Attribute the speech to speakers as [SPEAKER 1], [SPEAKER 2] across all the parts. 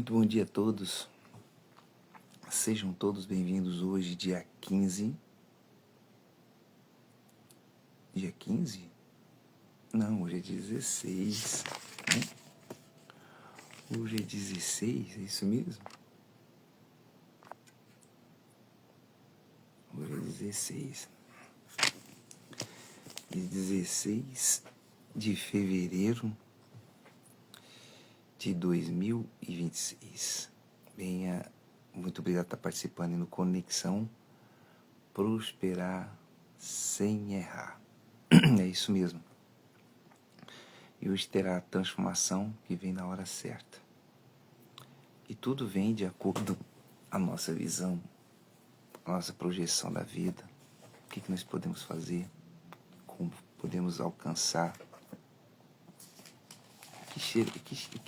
[SPEAKER 1] Muito bom dia a todos. Sejam todos bem-vindos hoje, dia 15. Dia 15? Não, hoje é 16. Né? Hoje é 16, é isso mesmo? Hoje é 16. Dia 16 de fevereiro de 2026. Venha, muito obrigado por estar participando no Conexão Prosperar Sem Errar. É isso mesmo. E hoje terá a transformação que vem na hora certa. E tudo vem de acordo com a nossa visão, a nossa projeção da vida, o que nós podemos fazer, como podemos alcançar,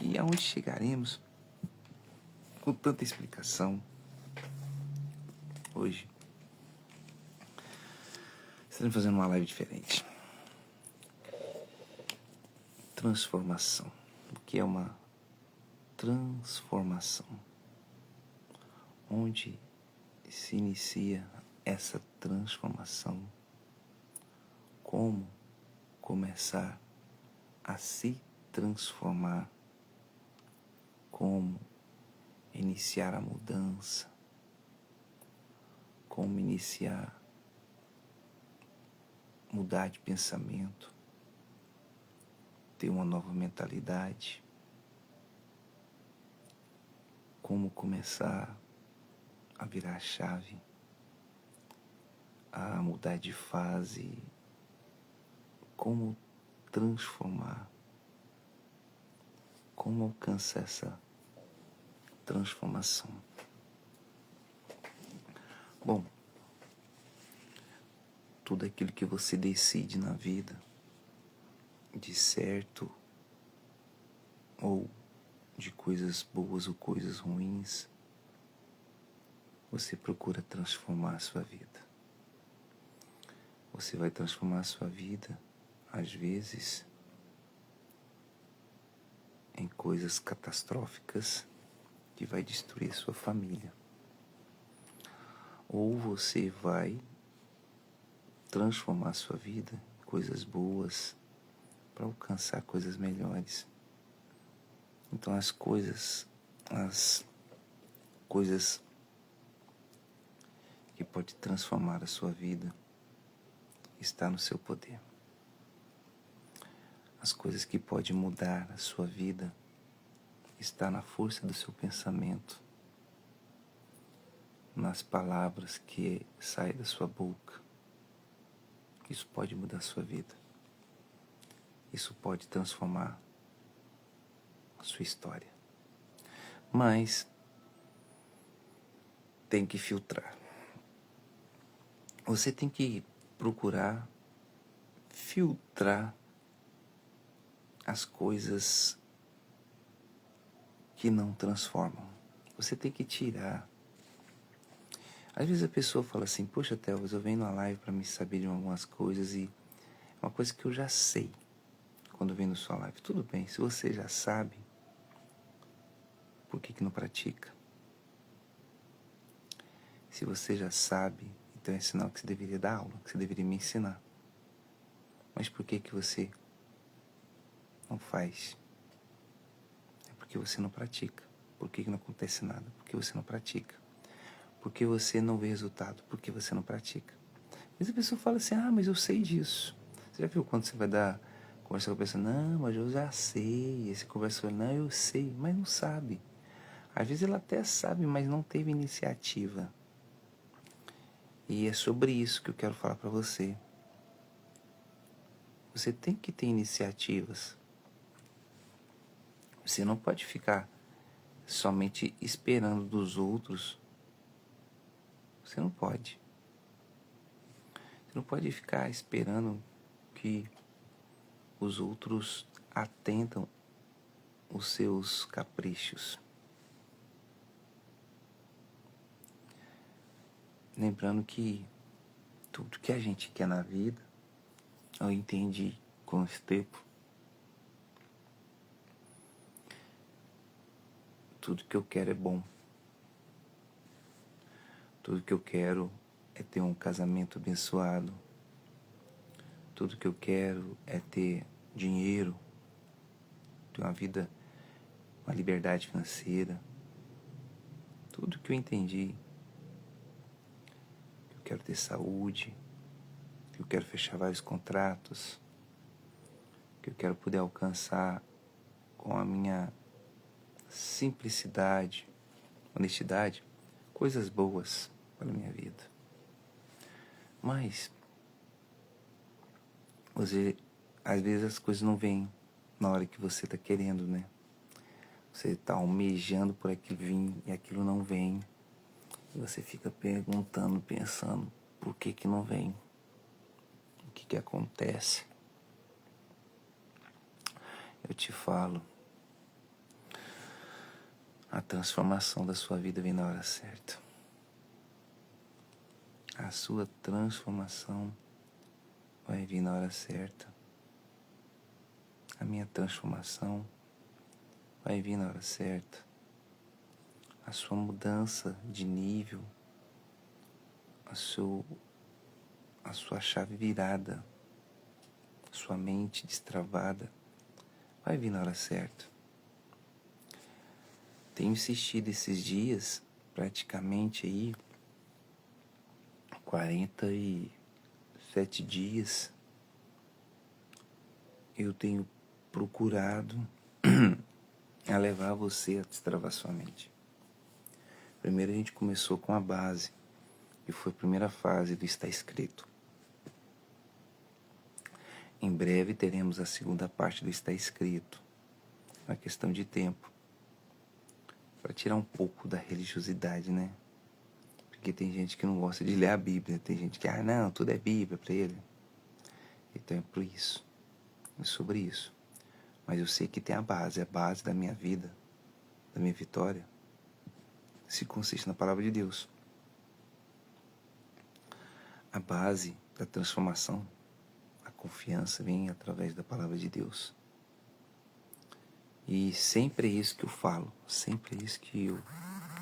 [SPEAKER 1] e aonde chegaremos com tanta explicação. Hoje estaremos fazendo uma live diferente. Transformação. O que é uma transformação? Onde se inicia essa transformação? Como começar a se transformar? Como iniciar a mudança? Como mudar de pensamento? Ter uma nova mentalidade? Como começar a virar a chave, a mudar de fase? Como transformar? Como alcançar essa transformação? Bom, tudo aquilo que você decide na vida, de certo ou de coisas boas ou coisas ruins, você procura transformar a sua vida. Você vai transformar a sua vida, às vezes, em coisas catastróficas que vai destruir sua família. Ou você vai transformar a sua vida em coisas boas para alcançar coisas melhores. Então as coisas que podem transformar a sua vida está no seu poder. As coisas que podem mudar a sua vida está na força do seu pensamento, nas palavras que saem da sua boca. Isso pode mudar a sua vida. Isso pode transformar a sua história. Mas tem que filtrar. Você tem que procurar filtrar as coisas que não transformam. Você tem que tirar. Às vezes a pessoa fala assim, poxa, Théo, eu venho na live para me saber de algumas coisas e é uma coisa que eu já sei quando eu venho na sua live. Tudo bem, se você já sabe, por que não pratica? Se você já sabe, então é sinal que você deveria dar aula, que você deveria me ensinar. Mas por que você não faz? É porque você não pratica. Por que não acontece nada? Porque você não pratica. Porque você não vê resultado? Porque você não pratica. Mas a pessoa fala assim, mas eu sei disso. Você já viu quando você vai conversar com a pessoa? Não, mas eu já sei. Esse conversa com ele, não, eu sei, mas não sabe. Às vezes ela até sabe, mas não teve iniciativa. E é sobre isso que eu quero falar para você. Você tem que ter iniciativas. Você não pode ficar somente esperando dos outros. Você não pode. Você não pode ficar esperando que os outros atendam os seus caprichos. Lembrando que tudo que a gente quer na vida, eu entendi com esse tempo, tudo que eu quero é bom. Tudo que eu quero é ter um casamento abençoado. Tudo que eu quero é ter dinheiro, ter uma vida, uma liberdade financeira. Tudo que eu entendi. Que eu quero ter saúde, que eu quero fechar vários contratos, que eu quero poder alcançar com a minha simplicidade, honestidade, coisas boas para a minha vida. Mas, às vezes as coisas não vêm na hora que você está querendo, né? Você está almejando por aquilo vir e aquilo não vem. E você fica perguntando, pensando, por que não vem? O que acontece? Eu te falo, a transformação da sua vida vem na hora certa. A sua transformação vai vir na hora certa. A minha transformação vai vir na hora certa. A sua mudança de nível, a sua chave virada, a sua mente destravada, vai vir na hora certa. Tenho insistido esses dias, praticamente aí, 47 dias, eu tenho procurado a levar você a destravar sua mente. Primeiro a gente começou com a base, e foi a primeira fase do Está Escrito. Em breve teremos a segunda parte do Está Escrito. É uma questão de tempo. Para tirar um pouco da religiosidade, né? Porque tem gente que não gosta de ler a Bíblia. Tem gente que, não, tudo é Bíblia para ele. Então é por isso. É sobre isso. Mas eu sei que tem a base da minha vida, da minha vitória, se consiste na palavra de Deus. A base da transformação, a confiança vem através da palavra de Deus. E sempre é isso que eu falo, sempre é isso que eu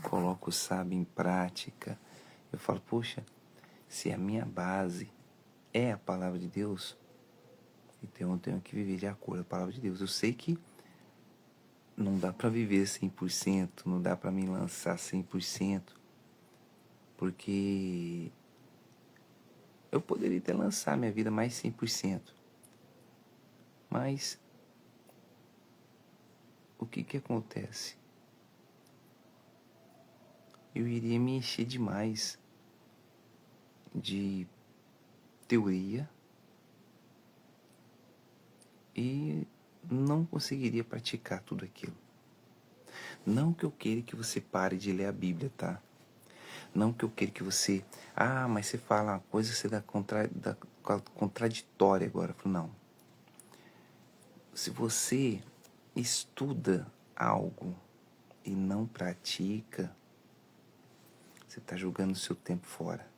[SPEAKER 1] coloco, sabe, em prática. Eu falo, poxa, se a minha base é a palavra de Deus, então eu tenho que viver de acordo com a palavra de Deus. Eu sei que não dá para viver 100%, não dá para me lançar 100%, porque eu poderia até lançar minha vida mais 100%, mas o que acontece? Eu iria me encher demais de teoria e não conseguiria praticar tudo aquilo. Não que eu queira que você pare de ler a Bíblia, tá? Não que eu queira que você... mas você fala uma coisa, você dá contraditória agora. Eu falo, não. Se você estuda algo e não pratica, você está jogando o seu tempo fora.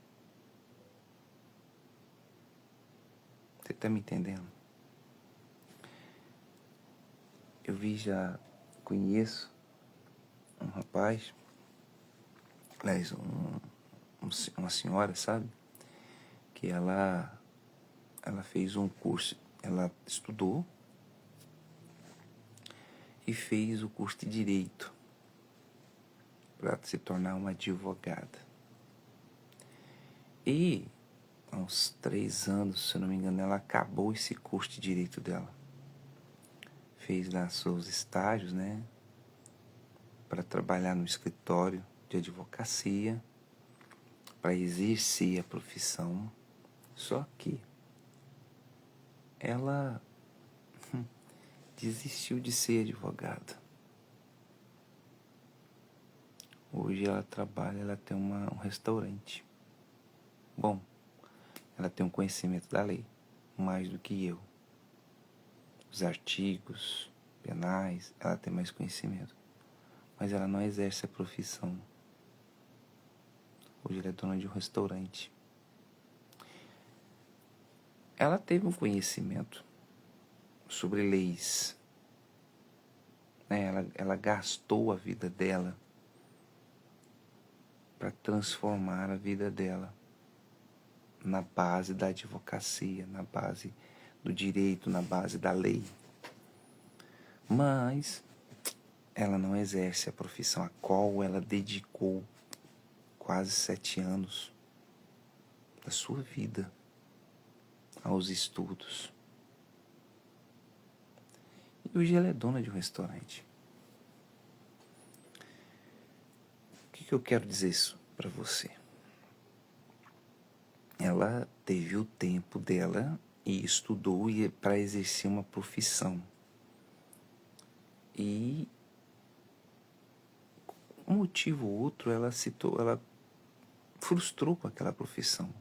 [SPEAKER 1] Você está me entendendo? Eu conheço um rapaz, aliás, uma senhora, sabe? Que ela fez um curso, ela estudou e fez o curso de Direito para se tornar uma advogada. E há uns 3 anos, se eu não me engano, ela acabou esse curso de Direito dela. Fez lá seus estágios, né? Para trabalhar no escritório de advocacia, para exercer a profissão. Só que ela desistiu de ser advogada. Hoje ela trabalha, ela tem um restaurante. Bom, ela tem um conhecimento da lei, mais do que eu. Os artigos penais, ela tem mais conhecimento. Mas ela não exerce a profissão. Hoje ela é dona de um restaurante. Ela teve um conhecimento sobre leis, né? Ela gastou a vida dela para transformar a vida dela na base da advocacia, na base do direito, na base da lei. Mas ela não exerce a profissão a qual ela dedicou quase 7 anos da sua vida aos estudos. E hoje ela é dona de um restaurante. O que eu quero dizer isso para você? Ela teve o tempo dela e estudou para exercer uma profissão. E um motivo ou outro ela frustrou com aquela profissão.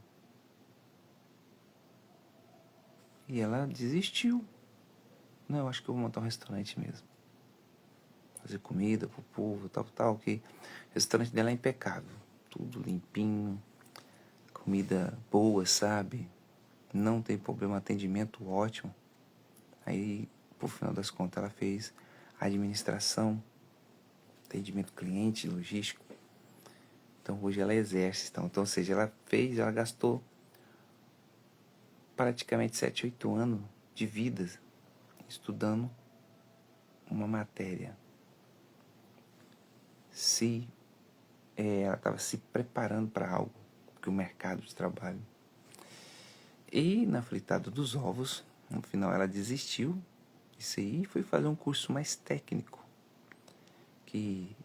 [SPEAKER 1] E ela desistiu. Não, eu acho que eu vou montar um restaurante mesmo. Fazer comida pro povo, tal, que o restaurante dela é impecável. Tudo limpinho, comida boa, sabe? Não tem problema, atendimento ótimo. Aí, por final das contas, ela fez administração, atendimento cliente, logístico. Então, hoje ela exerce. Então, ou seja, ela gastou praticamente 7, 8 anos de vida estudando uma matéria. Ela estava se preparando para algo, que o mercado de trabalho. E na fritada dos ovos, no final ela desistiu disso aí e foi fazer um curso mais técnico, que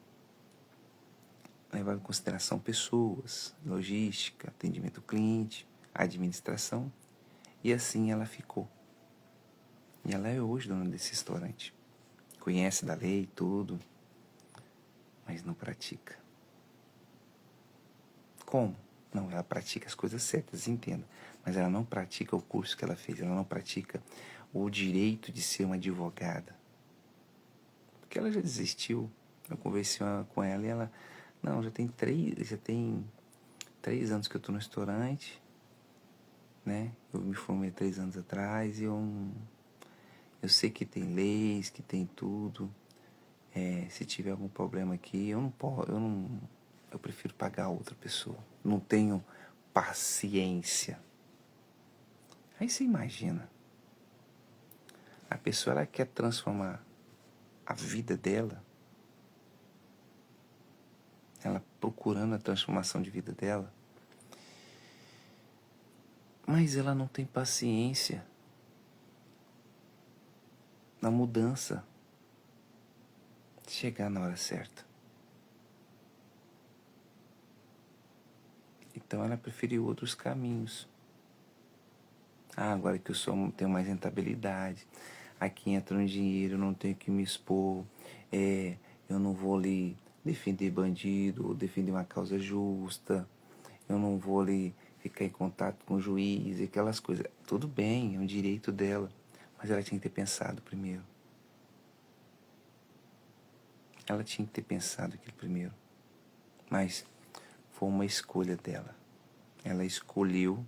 [SPEAKER 1] levava em consideração pessoas, logística, atendimento ao cliente, administração. E assim ela ficou. E ela é hoje dona desse restaurante. Conhece da lei e tudo, mas não pratica. Como? Não, ela pratica as coisas certas, entenda. Mas ela não pratica o curso que ela fez, ela não pratica o direito de ser uma advogada. Porque ela já desistiu. Eu conversei com ela e ela... Não, já tem 3 anos que eu estou no restaurante, né? Eu me formei 3 anos atrás e eu sei que tem leis, que tem tudo. Se tiver algum problema aqui, eu prefiro pagar outra pessoa. Não tenho paciência. Aí você imagina, a pessoa ela quer transformar a vida dela, ela procurando a transformação de vida dela, mas ela não tem paciência na mudança, chegar na hora certa. Então ela preferiu outros caminhos. Agora que eu tenho mais rentabilidade, aqui entra um dinheiro, eu não tenho que me expor, eu não vou ali defender bandido, ou defender uma causa justa, eu não vou ali ficar em contato com o juiz, aquelas coisas. Tudo bem, é um direito dela, mas ela tinha que ter pensado primeiro. Ela tinha que ter pensado aquilo primeiro. Mas foi uma escolha dela. Ela escolheu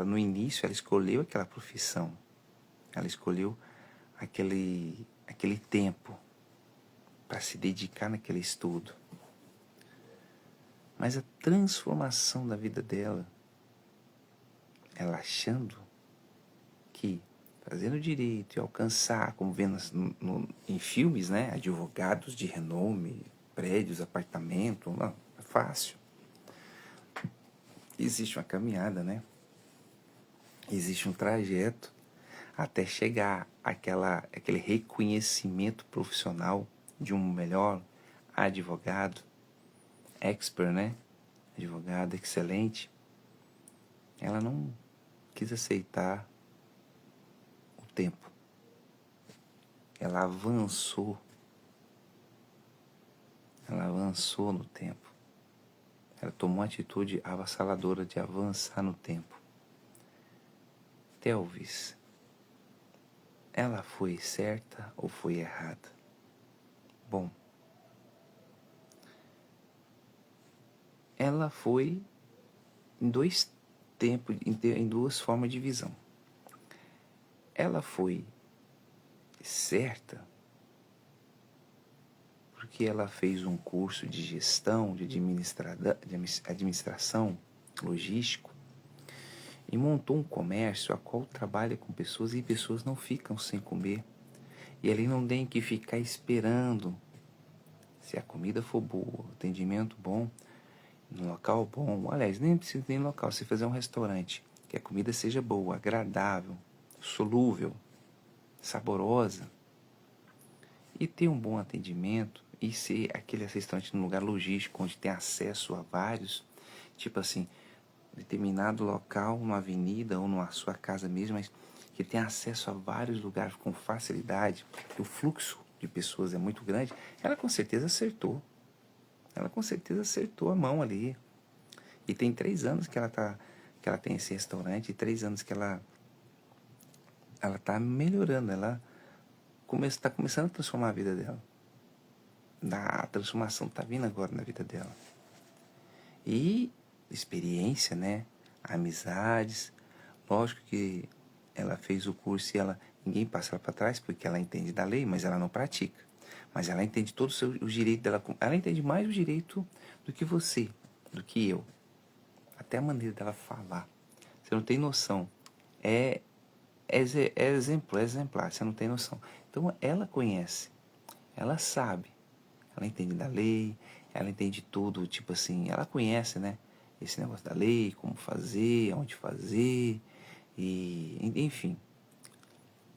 [SPEAKER 1] no início ela escolheu aquela profissão. Ela escolheu aquele tempo para se dedicar naquele estudo. Mas a transformação da vida dela, ela achando que fazendo direito e alcançar, como vemos em filmes, né, advogados de renome, prédios, apartamentos, não, é fácil. Existe uma caminhada, né? Existe um trajeto até chegar aquele reconhecimento profissional de um melhor advogado, expert, né? Advogado excelente. Ela não quis aceitar o tempo. Ela avançou no tempo. Ela tomou uma atitude avassaladora de avançar no tempo. Telvis, ela foi certa ou foi errada? Bom, ela foi em 2 tempos, em 2 formas de visão. Ela foi certa, porque ela fez um curso de gestão, de administração, logístico, e montou um comércio a qual trabalha com pessoas e pessoas não ficam sem comer. E ali não tem que ficar esperando. Se a comida for boa, o atendimento bom, no local bom, aliás, nem precisa ter local, você fazer um restaurante, que a comida seja boa, agradável, solúvel, saborosa, e ter um bom atendimento, e ser aquele restaurante num lugar logístico, onde tem acesso a vários, tipo assim, determinado local, numa avenida ou numa sua casa mesmo, mas que tem acesso a vários lugares com facilidade, que o fluxo de pessoas é muito grande, ela com certeza acertou. Ela com certeza acertou a mão ali. E tem 3 anos que ela tem esse restaurante, e 3 anos que ela tá melhorando, ela está começando a transformar a vida dela. A transformação está vindo agora na vida dela. E experiência, né? Amizades. Lógico que ela fez o curso e ninguém passa ela para trás, porque ela entende da lei, mas ela não pratica. Mas ela entende todos os direitos dela. Ela entende mais o direito do que você, do que eu. Até a maneira dela falar. Você não tem noção. É exemplar, você não tem noção. Então ela conhece, ela sabe, ela entende da lei, ela entende tudo, tipo assim, ela conhece, né? Esse negócio da lei, como fazer, onde fazer, e enfim.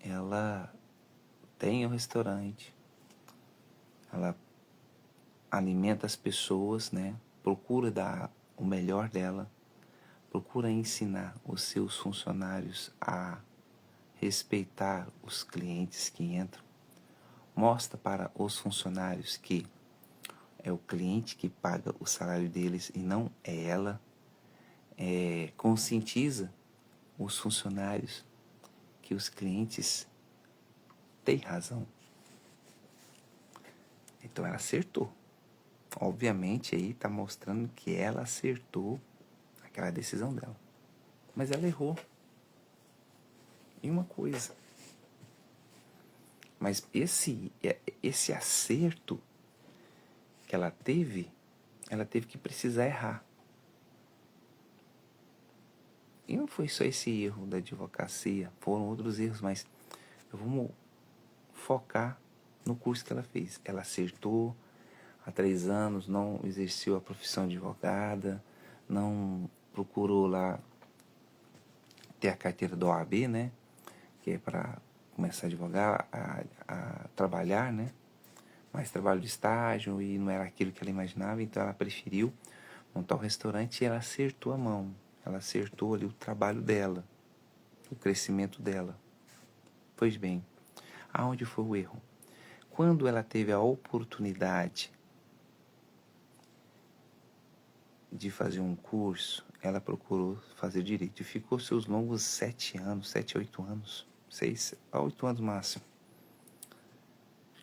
[SPEAKER 1] Ela tem um restaurante, ela alimenta as pessoas, né? Procura dar o melhor dela, procura ensinar os seus funcionários a respeitar os clientes que entram, mostra para os funcionários que é o cliente que paga o salário deles e não é ela, conscientiza os funcionários que os clientes têm razão. Então ela acertou. Obviamente aí está mostrando que ela acertou aquela decisão dela. Mas ela errou em uma coisa. Mas esse acerto que ela teve que precisar errar. E não foi só esse erro da advocacia, foram outros erros, mas vamos focar no curso que ela fez. Ela acertou, há 3 anos não exerceu a profissão de advogada, não procurou lá ter a carteira da OAB, né? Que é para começar a advogar, a trabalhar, né? Mais trabalho de estágio, e não era aquilo que ela imaginava, então ela preferiu montar o restaurante e ela acertou a mão. Ela acertou ali o trabalho dela, o crescimento dela. Pois bem, aonde foi o erro? Quando ela teve a oportunidade de fazer um curso, ela procurou fazer direito. E ficou seus longos 7 anos, 7, 8 anos, 6 a 8 anos máximo,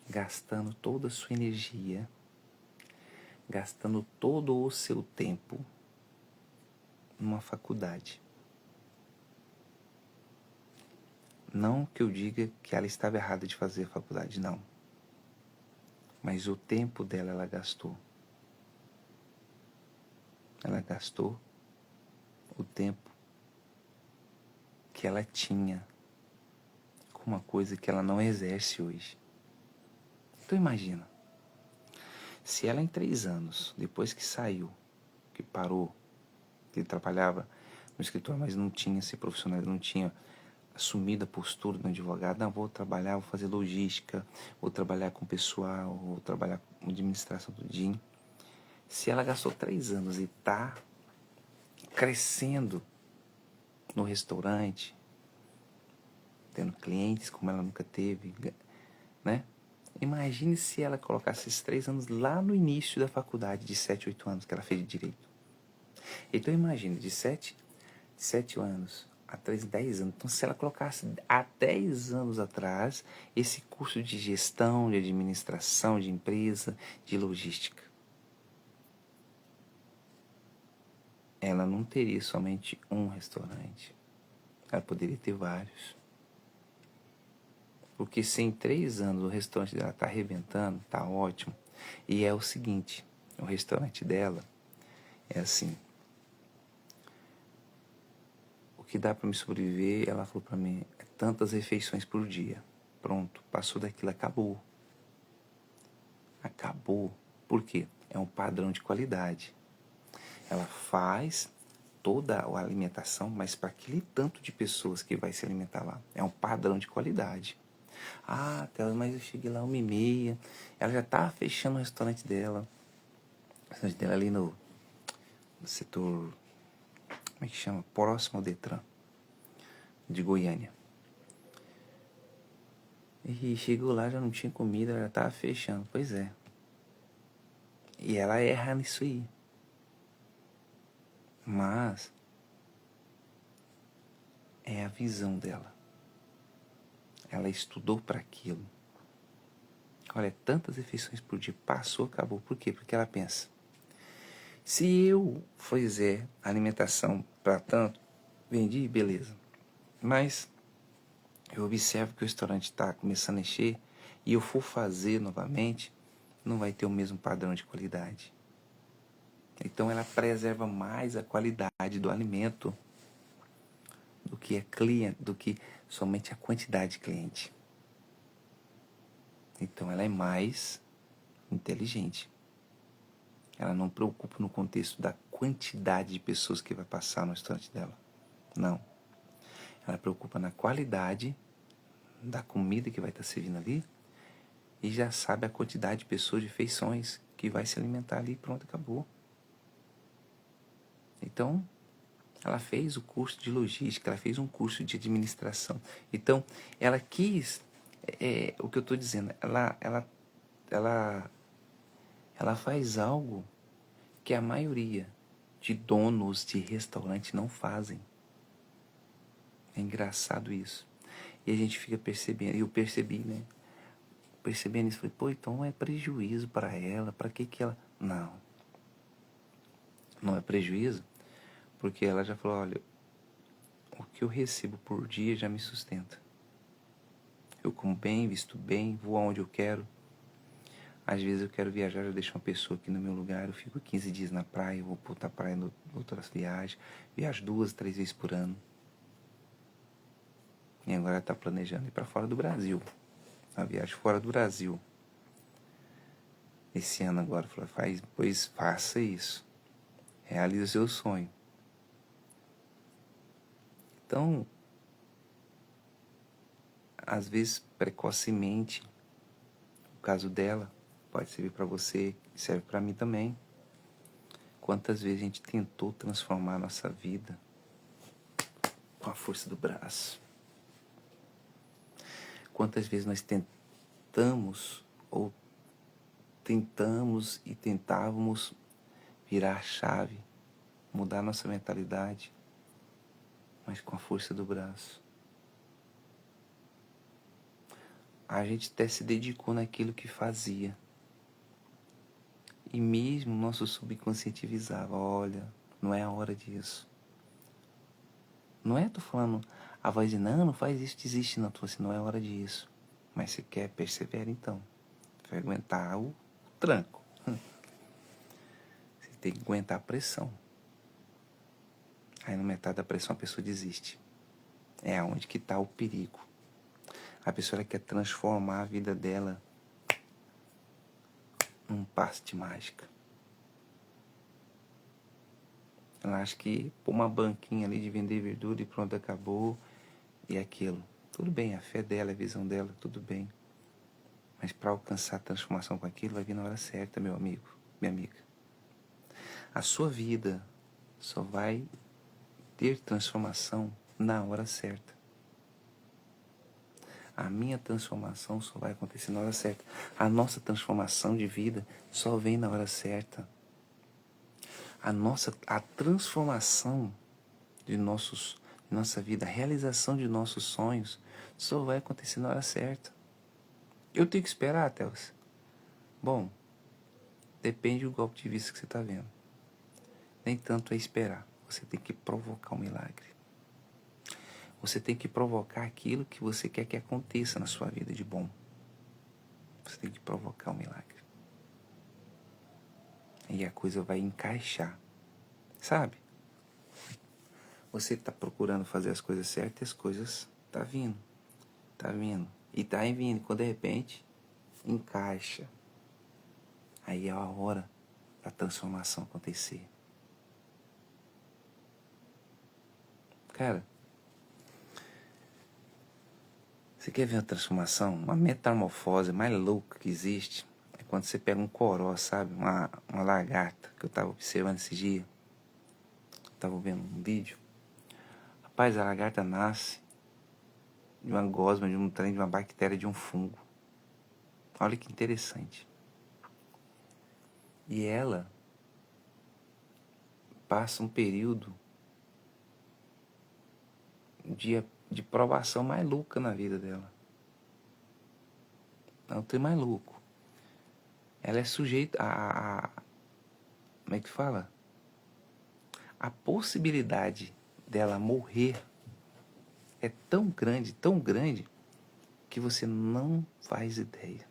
[SPEAKER 1] gastando toda a sua energia, gastando todo o seu tempo numa faculdade. Não que eu diga que ela estava errada de fazer a faculdade, não. Mas o tempo dela ela gastou. Ela gastou o tempo que ela tinha com uma coisa que ela não exerce hoje. Então imagina, se ela em 3 anos, depois que saiu, que parou, que trabalhava no escritório, mas não tinha esse profissional, não tinha assumido a postura do advogado, não, vou trabalhar, vou fazer logística, vou trabalhar com pessoal, vou trabalhar com administração do DIN. Se ela gastou 3 anos e está crescendo no restaurante, tendo clientes como ela nunca teve, né? Imagine se ela colocasse esses 3 anos lá no início da faculdade, de 7, 8 anos que ela fez de direito. Então imagine, de 7 anos a 10 anos. Então se ela colocasse há 10 anos atrás esse curso de gestão, de administração, de empresa, de logística, ela não teria somente um restaurante. Ela poderia ter vários. Porque se em 3 anos o restaurante dela tá arrebentando, tá ótimo. E é o seguinte, o restaurante dela é assim. O que dá para me sobreviver, ela falou para mim, é tantas refeições por dia. Pronto, passou daquilo, acabou. Acabou. Por quê? É um padrão de qualidade. Ela faz toda a alimentação, mas para aquele tanto de pessoas que vai se alimentar lá. É um padrão de qualidade. Ah, Théo, mas eu cheguei lá 1h30. Ela já estava fechando o restaurante dela. O restaurante dela ali no setor, como é que chama? Próximo ao Detran, de Goiânia. E chegou lá, já não tinha comida, ela já estava fechando. Pois é. E ela erra nisso aí. Mas é a visão dela. Ela estudou para aquilo. Olha, tantas refeições por dia, passou, acabou. Por quê? Porque ela pensa, se eu fizer alimentação para tanto, vendi, beleza. Mas eu observo que o restaurante está começando a encher e eu for fazer novamente, não vai ter o mesmo padrão de qualidade. Então ela preserva mais a qualidade do alimento do que é cliente, do que somente a quantidade de cliente. Então ela é mais inteligente. Ela não preocupa no contexto da quantidade de pessoas que vai passar no restaurante dela. Não. Ela preocupa na qualidade da comida que vai estar servindo ali e já sabe a quantidade de pessoas, de refeições que vai se alimentar ali. Pronto, acabou. Então, ela fez o curso de logística, ela fez um curso de administração. Então, ela quis, o que eu estou dizendo, ela faz algo que a maioria de donos de restaurante não fazem. É engraçado isso. E a gente fica percebendo, e eu percebi, né? Percebendo isso, falei, pô, então é prejuízo para ela, para que ela... Não. Não é prejuízo, porque ela já falou, olha, o que eu recebo por dia já me sustenta. Eu como bem, visto bem, vou aonde eu quero. Às vezes eu quero viajar, eu deixo uma pessoa aqui no meu lugar, eu fico 15 dias na praia, vou para outra praia em outras viagens, viajo 2, 3 vezes por ano. E agora ela está planejando ir para fora do Brasil. Uma viagem fora do Brasil. Esse ano agora, pois faça isso. Realize o seu sonho. Então, às vezes, precocemente, o caso dela pode servir para você, serve para mim também. Quantas vezes a gente tentou transformar a nossa vida com a força do braço? Quantas vezes nós tentamos e tentávamos virar a chave, mudar nossa mentalidade, mas com a força do braço. A gente até se dedicou naquilo que fazia. E mesmo o nosso subconsciente avisava, olha, não é a hora disso. Não é, tô falando, a voz de não faz isso, desiste não. Tô assim, não é hora disso. Mas se quer, persevera então. Vai aguentar o tranco. Você tem que aguentar a pressão. Aí na metade da pressão a pessoa desiste. É aonde que está o perigo. A pessoa quer transformar a vida dela num passe de mágica. Ela acha que pôr uma banquinha ali de vender verdura e pronto, acabou. E aquilo. Tudo bem, a fé dela, a visão dela, tudo bem. Mas para alcançar a transformação com aquilo, vai vir na hora certa, meu amigo, minha amiga. A sua vida só vai ter transformação na hora certa. A minha transformação só vai acontecer na hora certa. A nossa transformação de vida só vem na hora certa. A transformação de nossa vida, a realização de nossos sonhos só vai acontecer na hora certa. Eu tenho que esperar, Théus? Bom, depende do golpe de vista que você está vendo. Nem tanto é esperar. Você tem que provocar um milagre. Você tem que provocar aquilo que você quer que aconteça na sua vida de bom. Você tem que provocar o milagre. E a coisa vai encaixar. Sabe? Você está procurando fazer as coisas certas e as coisas tá vindo. Tá vindo. E tá vindo. Quando de repente encaixa. Aí é a hora da transformação acontecer. Cara, você quer ver uma transformação? Uma metamorfose mais louca que existe é quando você pega um coró, sabe? Uma lagarta que eu tava observando esse dia. Tava vendo um vídeo. Rapaz, a lagarta nasce de uma gosma, de um trem, de uma bactéria, de um fungo. Olha que interessante. E ela passa um período de provação mais louca na vida dela. Não tem mais louco. Ela é sujeita a como é que fala? A possibilidade dela morrer é tão grande, que você não faz ideia.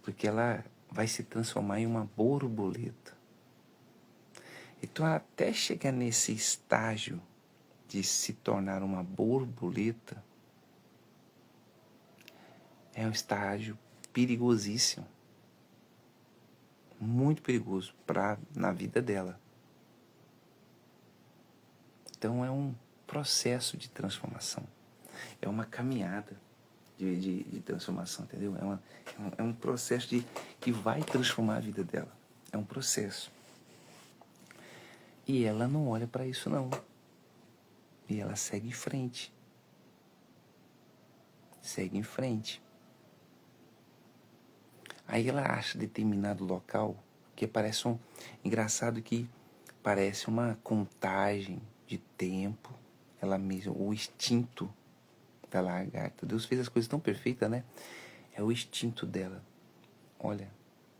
[SPEAKER 1] Porque ela vai se transformar em uma borboleta. Então, até chegar nesse estágio de se tornar uma borboleta, é um estágio perigosíssimo. Muito perigoso na vida dela. Então, é um processo de transformação. É uma caminhada de transformação, entendeu? É um processo que vai transformar a vida dela. É um processo. E ela não olha para isso, não. E ela segue em frente. Segue em frente. Aí ela acha determinado local que parece engraçado que parece uma contagem de tempo. Ela mesma, o instinto da lagarta. Deus fez as coisas tão perfeitas, né? É o instinto dela. Olha,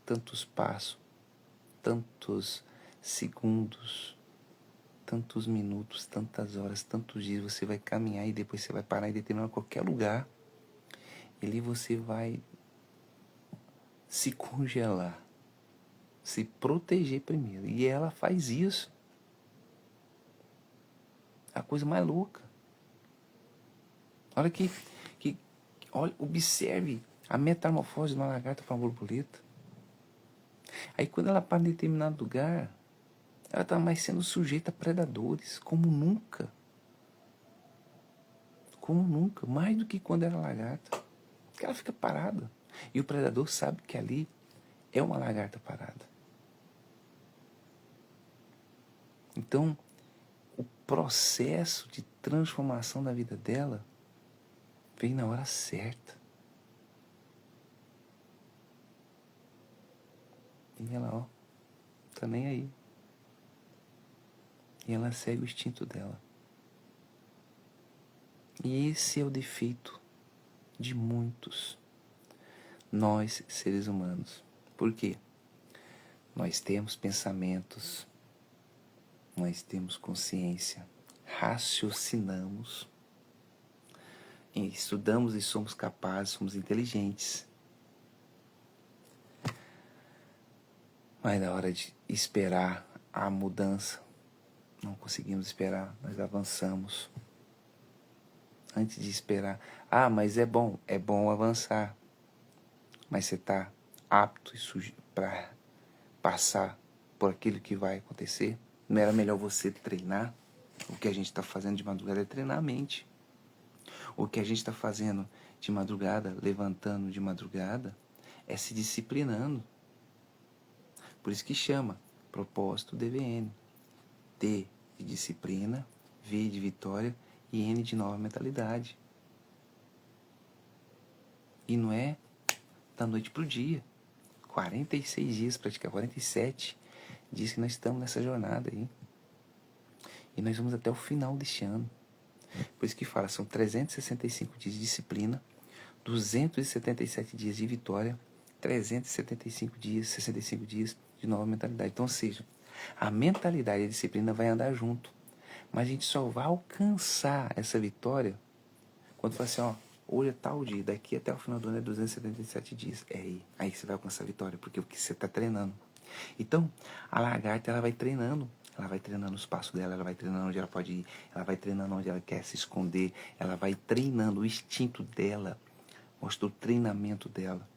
[SPEAKER 1] tantos passos, tantos segundos, tantos minutos, tantas horas, tantos dias. Você vai caminhar e depois você vai parar em determinado qualquer lugar. E ali você vai se congelar, se proteger primeiro. E ela faz isso. A coisa mais louca. Olha olha, observe a metamorfose de uma lagarta para uma borboleta. Aí quando ela para em determinado lugar, ela está mais sendo sujeita a predadores, como nunca. Como nunca, mais do que quando era lagarta. Porque ela fica parada. E o predador sabe que ali é uma lagarta parada. Então, o processo de transformação da vida dela vem na hora certa. E ela, ó, tá nem aí. E ela segue o instinto dela. E esse é o defeito de muitos, nós seres humanos. Por quê? Nós temos pensamentos, nós temos consciência, raciocinamos, estudamos e somos capazes, somos inteligentes. Mas na hora de esperar a mudança, não conseguimos esperar, nós avançamos. Antes de esperar, mas é bom avançar. Mas você está apto para passar por aquilo que vai acontecer? Não era melhor você treinar? O que a gente está fazendo de madrugada é treinar a mente. O que a gente está fazendo de madrugada, levantando de madrugada, é se disciplinando. Por isso que chama propósito DVN. D de disciplina, V de vitória e N de nova mentalidade. E não é da noite para o dia. 46 dias, praticamente 47 dias que nós estamos nessa jornada aí. E nós vamos até o final deste ano. Por isso que fala, são 365 dias de disciplina, 277 dias de vitória, 365 dias, 65 dias de nova mentalidade. Então, ou seja, a mentalidade e a disciplina vai andar junto. Mas a gente só vai alcançar essa vitória quando fala assim, ó, hoje é tal dia, daqui até o final do ano é 277 dias. É aí que você vai alcançar a vitória, porque o que você está treinando. Então, a lagarta, ela vai treinando. Ela vai treinando os passos dela, ela vai treinando onde ela pode ir, ela vai treinando onde ela quer se esconder, ela vai treinando o instinto dela, mostra o treinamento dela.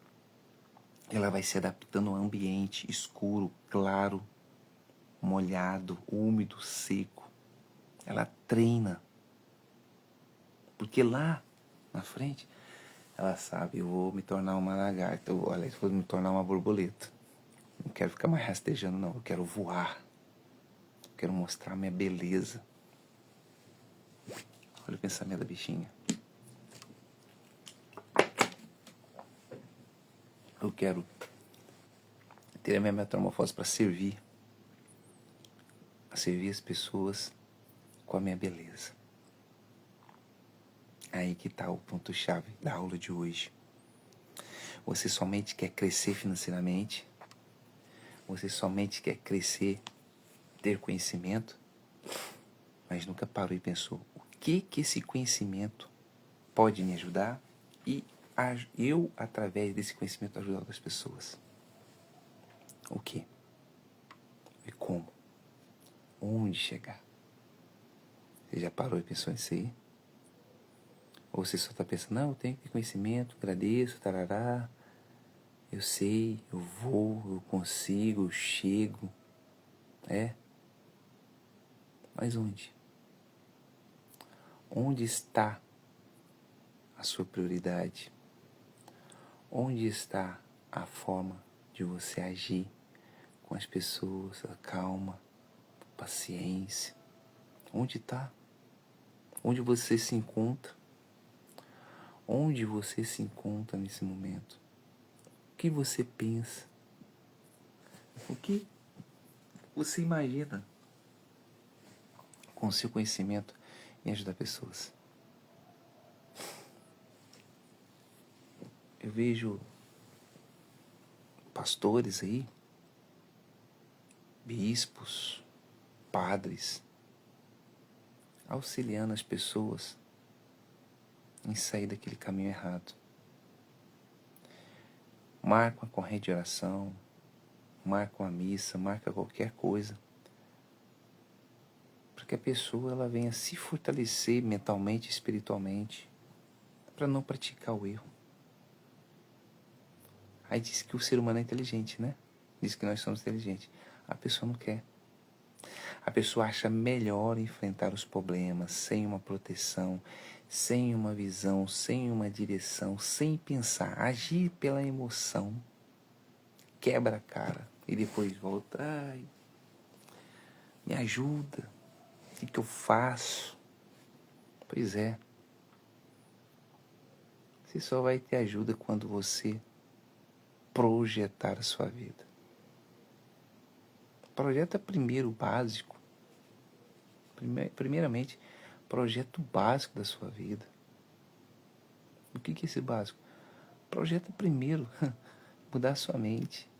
[SPEAKER 1] Ela vai se adaptando ao ambiente escuro, claro, molhado, úmido, seco. Ela treina. Porque lá na frente, ela sabe, eu vou me tornar uma lagarta, olha, eu vou me tornar uma borboleta. Não quero ficar mais rastejando, não. Eu quero voar. Eu quero mostrar minha beleza. Olha o pensamento da bichinha. Eu quero ter a minha metamorfose para servir. Servir as pessoas com a minha beleza. Aí que está o ponto-chave da aula de hoje. Você somente quer crescer financeiramente? Você somente quer crescer, ter conhecimento? Mas nunca parou e pensou, o que esse conhecimento pode me ajudar? E eu, através desse conhecimento, ajudar outras pessoas. O que? E como? Onde chegar? Você já parou e pensou nisso aí? Ou você só está pensando, não, eu tenho que ter conhecimento, agradeço, tarará, eu sei, eu vou, eu consigo, eu chego. É? Mas onde? Onde está a sua prioridade? Onde está a forma de você agir com as pessoas, a calma, a paciência? Onde está? Onde você se encontra? Onde você se encontra nesse momento? O que você pensa? O que você imagina com o seu conhecimento em ajudar pessoas? Eu vejo pastores aí, bispos, padres, auxiliando as pessoas em sair daquele caminho errado. Marcam a corrente de oração, marcam a missa, marcam qualquer coisa, para que a pessoa ela venha se fortalecer mentalmente, espiritualmente, para não praticar o erro. Aí diz que o ser humano é inteligente, né? Diz que nós somos inteligentes. A pessoa não quer. A pessoa acha melhor enfrentar os problemas sem uma proteção, sem uma visão, sem uma direção, sem pensar, agir pela emoção, quebra a cara e depois volta, ai, me ajuda, o que eu faço? Pois é, você só vai ter ajuda quando você projetar a sua vida. Projeta primeiro o básico. Primeiramente, projeta o básico da sua vida. O que é esse básico? Projeta primeiro mudar a sua mente.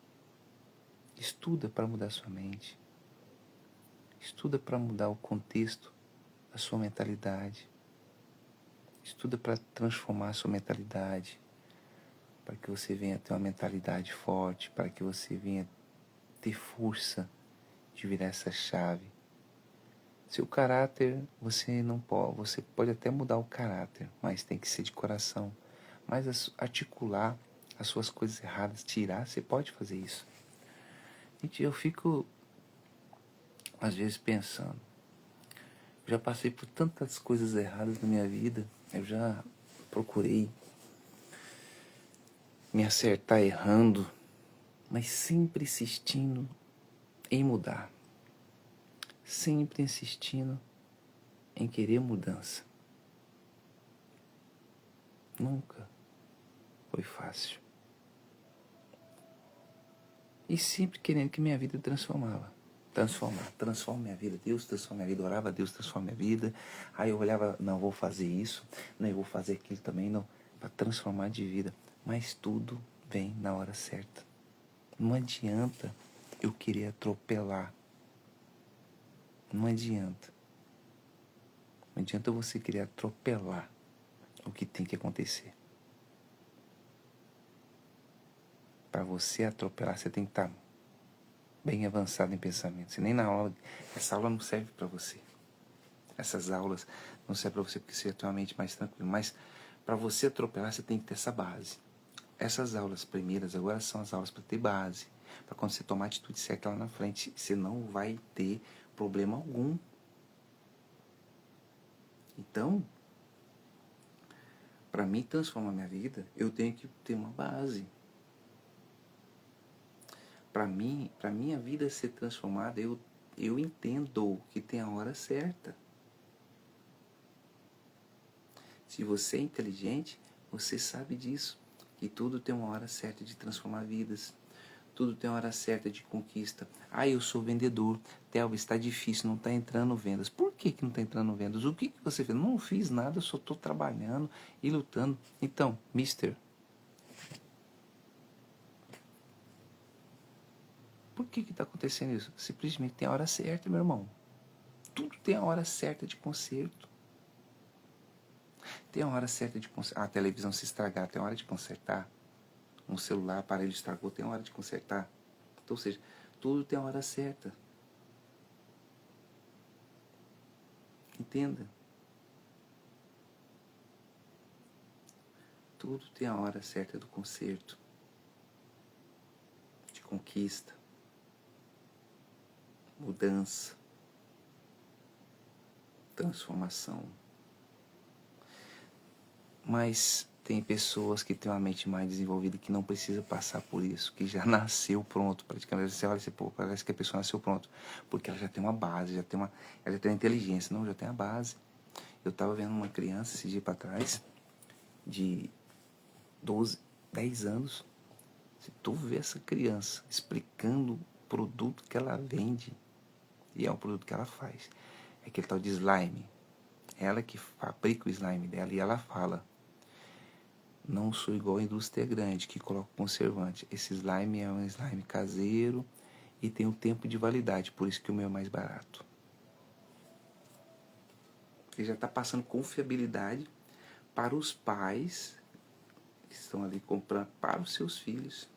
[SPEAKER 1] Estuda para mudar a sua mente. Estuda para mudar o contexto da sua mentalidade. Estuda para transformar a sua mentalidade. Para que você venha ter uma mentalidade forte. Para que você venha ter força de virar essa chave. Seu caráter, você não pode, você pode até mudar o caráter, mas tem que ser de coração. Mas articular as suas coisas erradas, tirar, você pode fazer isso. Gente, eu fico às vezes pensando, eu já passei por tantas coisas erradas na minha vida, eu já procurei me acertar errando, mas sempre insistindo em mudar. Sempre insistindo em querer mudança. Nunca foi fácil. E sempre querendo que minha vida transformava. Transforma minha vida. Deus transforma minha vida. Eu orava, Deus transforma minha vida. Aí eu olhava, não, vou fazer isso. Não, eu vou fazer aquilo também, não. Para transformar de vida. Mas tudo vem na hora certa. Não adianta eu querer atropelar. Não adianta. Não adianta você querer atropelar o que tem que acontecer. Para você atropelar, você tem que estar bem avançado em pensamento. Se nem na aula, essa aula não serve para você. Essas aulas não servem para você porque você tem uma mente mais tranquila. Mas para você atropelar, você tem que ter essa base. Essas aulas primeiras agora são as aulas para ter base. Para quando você tomar a atitude certa lá na frente, você não vai ter problema algum. Então, para mim transformar minha vida, eu tenho que ter uma base. Para minha vida ser transformada, eu entendo que tem a hora certa. Se você é inteligente, você sabe disso, que tudo tem uma hora certa de transformar vidas. Tudo tem uma hora certa de conquista. Ah, eu sou vendedor. Thelma, está difícil, não está entrando vendas. Por que não está entrando vendas? O que você fez? Não fiz nada, eu só estou trabalhando e lutando. Então, mister, por que está acontecendo isso? Simplesmente tem a hora certa, meu irmão. Tudo tem a hora certa de conserto. Tem a hora certa de consertar. A televisão se estragar, tem a hora de consertar. Um celular, aparelho estragou, tem a hora de consertar. Então, ou seja, tudo tem a hora certa. Entenda. Tudo tem a hora certa do conserto, de conquista, mudança, transformação. Mas tem pessoas que têm uma mente mais desenvolvida que não precisa passar por isso, que já nasceu pronto, praticamente. Você olha assim, pô, parece que a pessoa nasceu pronto, porque ela já tem uma base, ela já tem uma inteligência, não, já tem a base. Eu estava vendo uma criança esse dia para trás, de 12, 10 anos. Se tu vê essa criança explicando o produto que ela vende, e é o produto que ela faz, é aquele tal de slime. Ela que fabrica o slime dela e ela fala: não sou igual a indústria grande que coloca conservante. Esse slime é um slime caseiro e tem um tempo de validade, por isso que o meu é mais barato. Ele já está passando confiabilidade para os pais que estão ali comprando para os seus filhos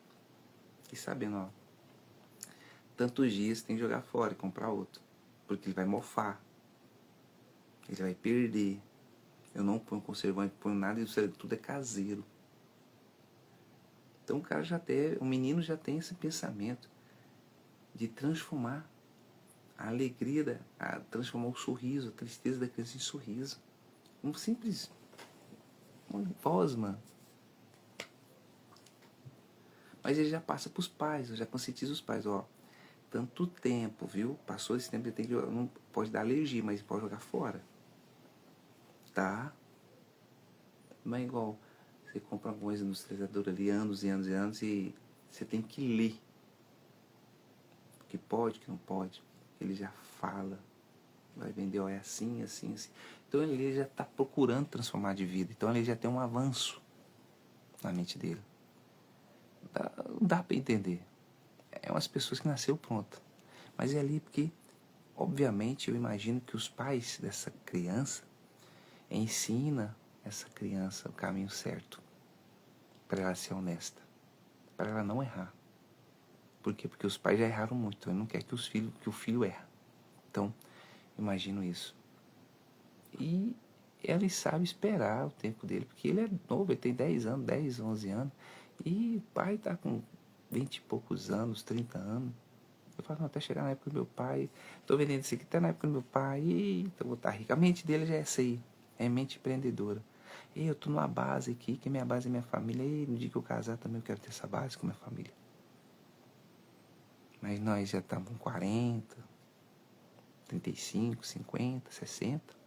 [SPEAKER 1] e sabendo, ó, tantos dias tem que jogar fora e comprar outro, porque ele vai mofar, ele vai perder. Eu não ponho conservante, ponho nada, isso tudo é caseiro. Então o menino já tem esse pensamento de transformar a alegria, transformar o sorriso, a tristeza da criança em sorriso. Um simples, uma voz, mano. Mas ele já passa pros pais, já conscientiza os pais, ó. Tanto tempo, viu? Passou esse tempo, ele tem que jogar, não pode dar alergia, mas pode jogar fora. Tá? Não é igual você compra alguma industrializadora ali anos e anos e anos e você tem que ler o que pode, o que não pode. Ele já fala, vai vender, ó, é assim, assim, assim. Então ele já está procurando transformar de vida. Então ele já tem um avanço na mente dele. Dá para entender. É umas pessoas que nasceu pronta. Mas é ali porque, obviamente, eu imagino que os pais dessa criança ensinam essa criança o caminho certo para ela ser honesta, para ela não errar. Por quê? Porque os pais já erraram muito, então ele não quer que o filho erre. Então, imagino isso. E ele sabe esperar o tempo dele, porque ele é novo, ele tem 10 anos, 10, 11 anos, e o pai está com 20 e poucos anos, 30 anos. Eu falo, não, até chegar na época do meu pai, estou vendendo isso aqui até na época do meu pai, então vou estar rico. A mente dele já é essa aí, é mente empreendedora. E eu estou numa base aqui, que minha base é minha família, e no dia que eu casar também eu quero ter essa base com minha família. Mas nós já estamos com 40, 35, 50, 60.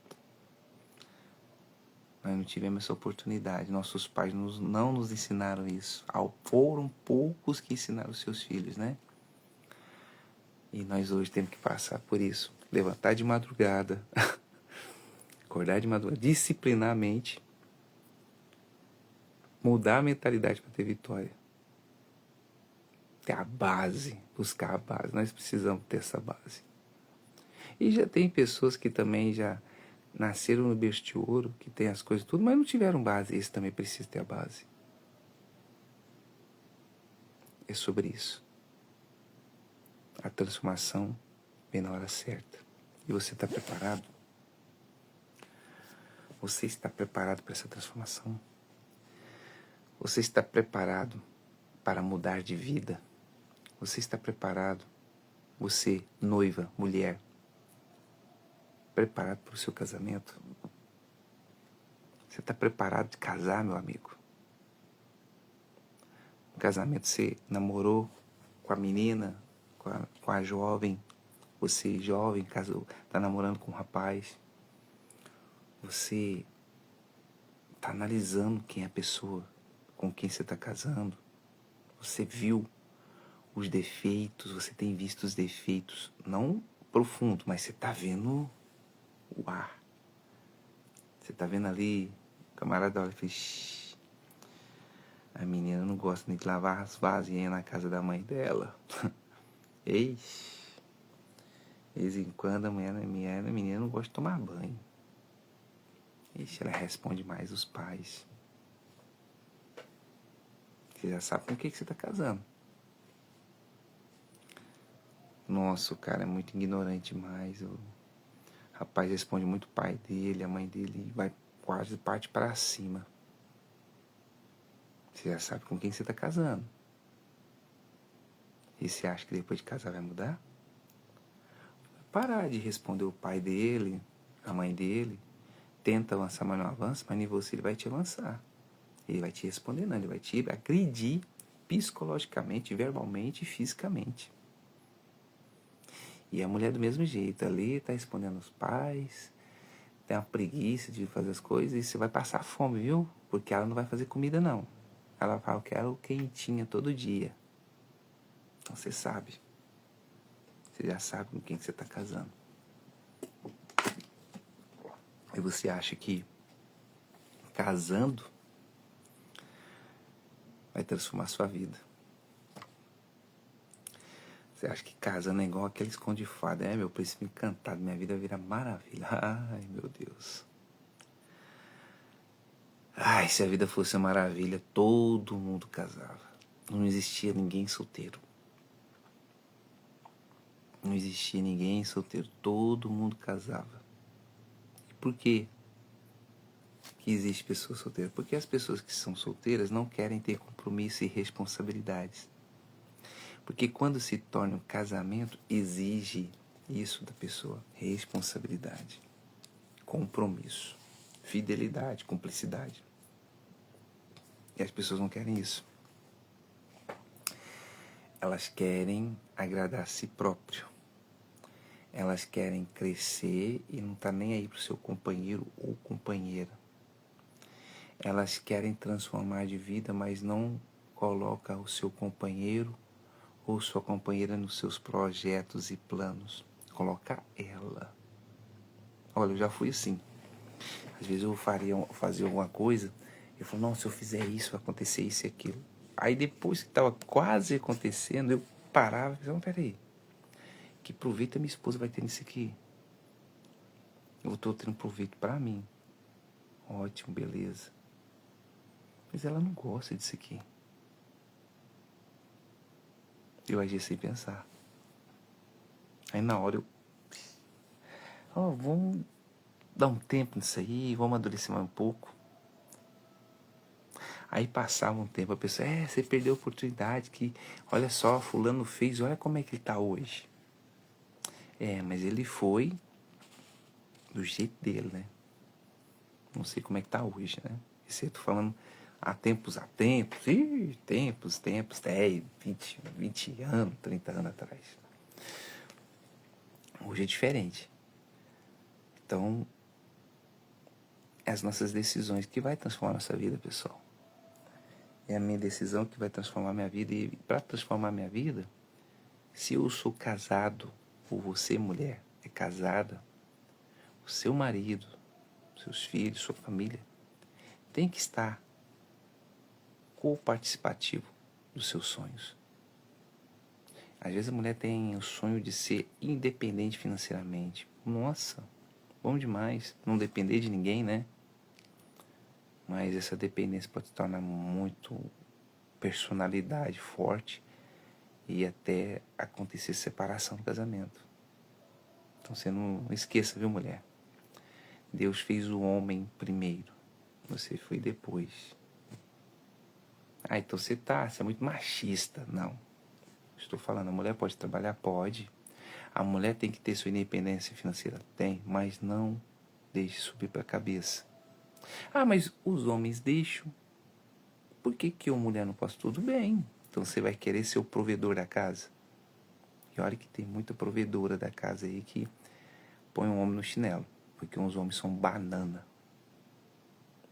[SPEAKER 1] Nós não tivemos essa oportunidade. Nossos pais não nos ensinaram isso. Foram poucos que ensinaram os seus filhos, né? E nós hoje temos que passar por isso. Levantar de madrugada, acordar de madrugada, disciplinar a mente, mudar a mentalidade para ter vitória. Ter a base, buscar a base. Nós precisamos ter essa base. E já tem pessoas que também já nasceram no berço de ouro, que tem as coisas tudo, mas não tiveram base. Esse também precisa ter a base. É sobre isso. A transformação vem na hora certa. E você está preparado? Você está preparado para essa transformação? Você está preparado para mudar de vida? Você está preparado? Você, noiva, mulher, preparado para o seu casamento? Você está preparado de casar, meu amigo? No casamento você namorou com a menina, com a jovem, você jovem, casou, está namorando com um rapaz. Você está analisando quem é a pessoa com quem você está casando. Você viu os defeitos, você tem visto os defeitos, não profundo, mas você está vendo o ar. Você está vendo ali, o camarada olha e fala, a menina não gosta nem de lavar as vasinhas na casa da mãe dela. Eixe, de vez em quando a menina não gosta de tomar banho. Ixi, ela responde mais os pais. Você já sabe com o que você está casando. Nossa, o cara é muito ignorante demais. O rapaz responde muito o pai dele, a mãe dele, vai quase parte para cima. Você já sabe com quem você está casando. E você acha que depois de casar vai mudar? Parar de responder o pai dele, a mãe dele. Tenta avançar, mas não avança, mas nem você ele vai te avançar. Ele vai te responder, não. Ele vai te agredir psicologicamente, verbalmente e fisicamente. E a mulher do mesmo jeito, ali tá respondendo os pais, tem uma preguiça de fazer as coisas e você vai passar fome, viu? Porque ela não vai fazer comida, não. Ela fala que ela quentinha todo dia. Então você sabe. Você já sabe com quem você tá casando. E você acha que casando vai transformar a sua vida. Você acha que casando é igual aquele conto de fada. É, meu príncipe encantado, minha vida vira maravilha. Ai, meu Deus. Ai, se a vida fosse uma maravilha, todo mundo casava. Não existia ninguém solteiro. Não existia ninguém solteiro. Todo mundo casava. E por quê que existe pessoas solteiras? Porque as pessoas que são solteiras não querem ter compromisso e responsabilidades. Porque quando se torna um casamento, exige isso da pessoa. Responsabilidade, compromisso, fidelidade, cumplicidade. E as pessoas não querem isso. Elas querem agradar a si próprio. Elas querem crescer e não tá nem aí pro seu companheiro ou companheira. Elas querem transformar de vida, mas não coloca o seu companheiro ou sua companheira nos seus projetos e planos. Coloca ela. Olha, eu já fui assim. Às vezes eu fazia alguma coisa, eu falo, não, se eu fizer isso, vai acontecer isso e aquilo. Aí depois que estava quase acontecendo, eu parava e falava, peraí, que proveito a minha esposa vai ter nisso aqui? Eu estou tendo proveito para mim. Ótimo, beleza. Mas ela não gosta disso aqui. Eu agi sem pensar. Aí na hora eu... vamos dar um tempo nisso aí, vamos amadurecer mais um pouco. Aí passava um tempo, a pessoa, você perdeu a oportunidade que, olha só, fulano fez, olha como é que ele tá hoje. Mas ele foi do jeito dele, né? Não sei como é que tá hoje, né? Isso eu tô falando há tempos, tempos, 10, 20 anos, 30 anos atrás. Hoje é diferente. Então, é as nossas decisões que vai transformar a nossa vida, pessoal. É a minha decisão que vai transformar a minha vida. E para transformar a minha vida, se eu sou casado, ou você, mulher, é casada, o seu marido, seus filhos, sua família, tem que estar co-participativo dos seus sonhos. Às vezes a mulher tem o sonho de ser independente financeiramente. Nossa, bom demais. Não depender de ninguém, né? Mas essa dependência pode se tornar muito personalidade forte e até acontecer separação do casamento. Então você não esqueça, viu, mulher? Deus fez o homem primeiro, você foi depois. Ah, então você é muito machista. Não. Estou falando, a mulher pode trabalhar? Pode. A mulher tem que ter sua independência financeira? Tem, mas não deixe subir para a cabeça. Ah, mas os homens deixam. Por que que a mulher não pode? Tudo bem. Então você vai querer ser o provedor da casa. E olha que tem muita provedora da casa aí que põe um homem no chinelo. Porque uns homens são banana.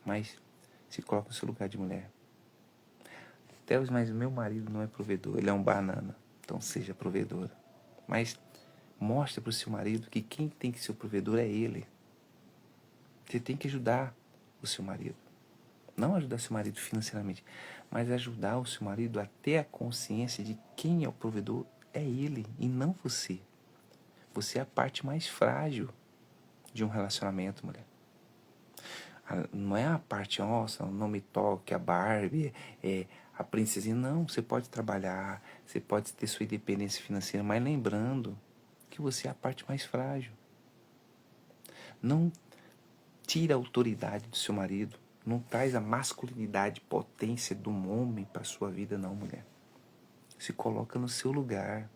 [SPEAKER 1] Mas se coloca no seu lugar de mulher. Teus, mas meu marido não é provedor, ele é um banana. Então seja provedora. Mas mostre para o seu marido que quem tem que ser o provedor é ele. Você tem que ajudar o seu marido. Não ajudar seu marido financeiramente, mas ajudar o seu marido a ter a consciência de quem é o provedor é ele e não você. Você é a parte mais frágil de um relacionamento, mulher. Não é a parte, nossa, não me toque, a Barbie, a princesinha. Não, você pode trabalhar, você pode ter sua independência financeira, mas lembrando que você é a parte mais frágil. Não tira a autoridade do seu marido. Não traz a masculinidade, potência de um homem para a sua vida, não, mulher. Se coloca no seu lugar.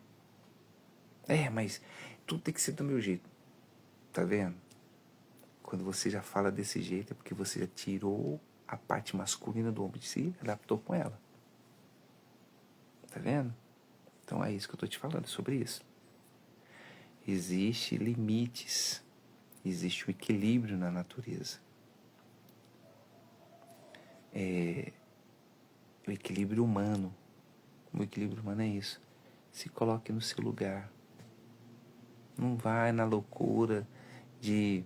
[SPEAKER 1] Mas tudo tem que ser do meu jeito. Tá vendo? Quando você já fala desse jeito, é porque você já tirou a parte masculina do homem de si e adaptou com ela. Tá vendo? Então é isso que eu tô te falando, sobre isso. Existem limites. Existe um equilíbrio na natureza. O equilíbrio humano. O equilíbrio humano é isso. Se coloque no seu lugar. Não vai na loucura de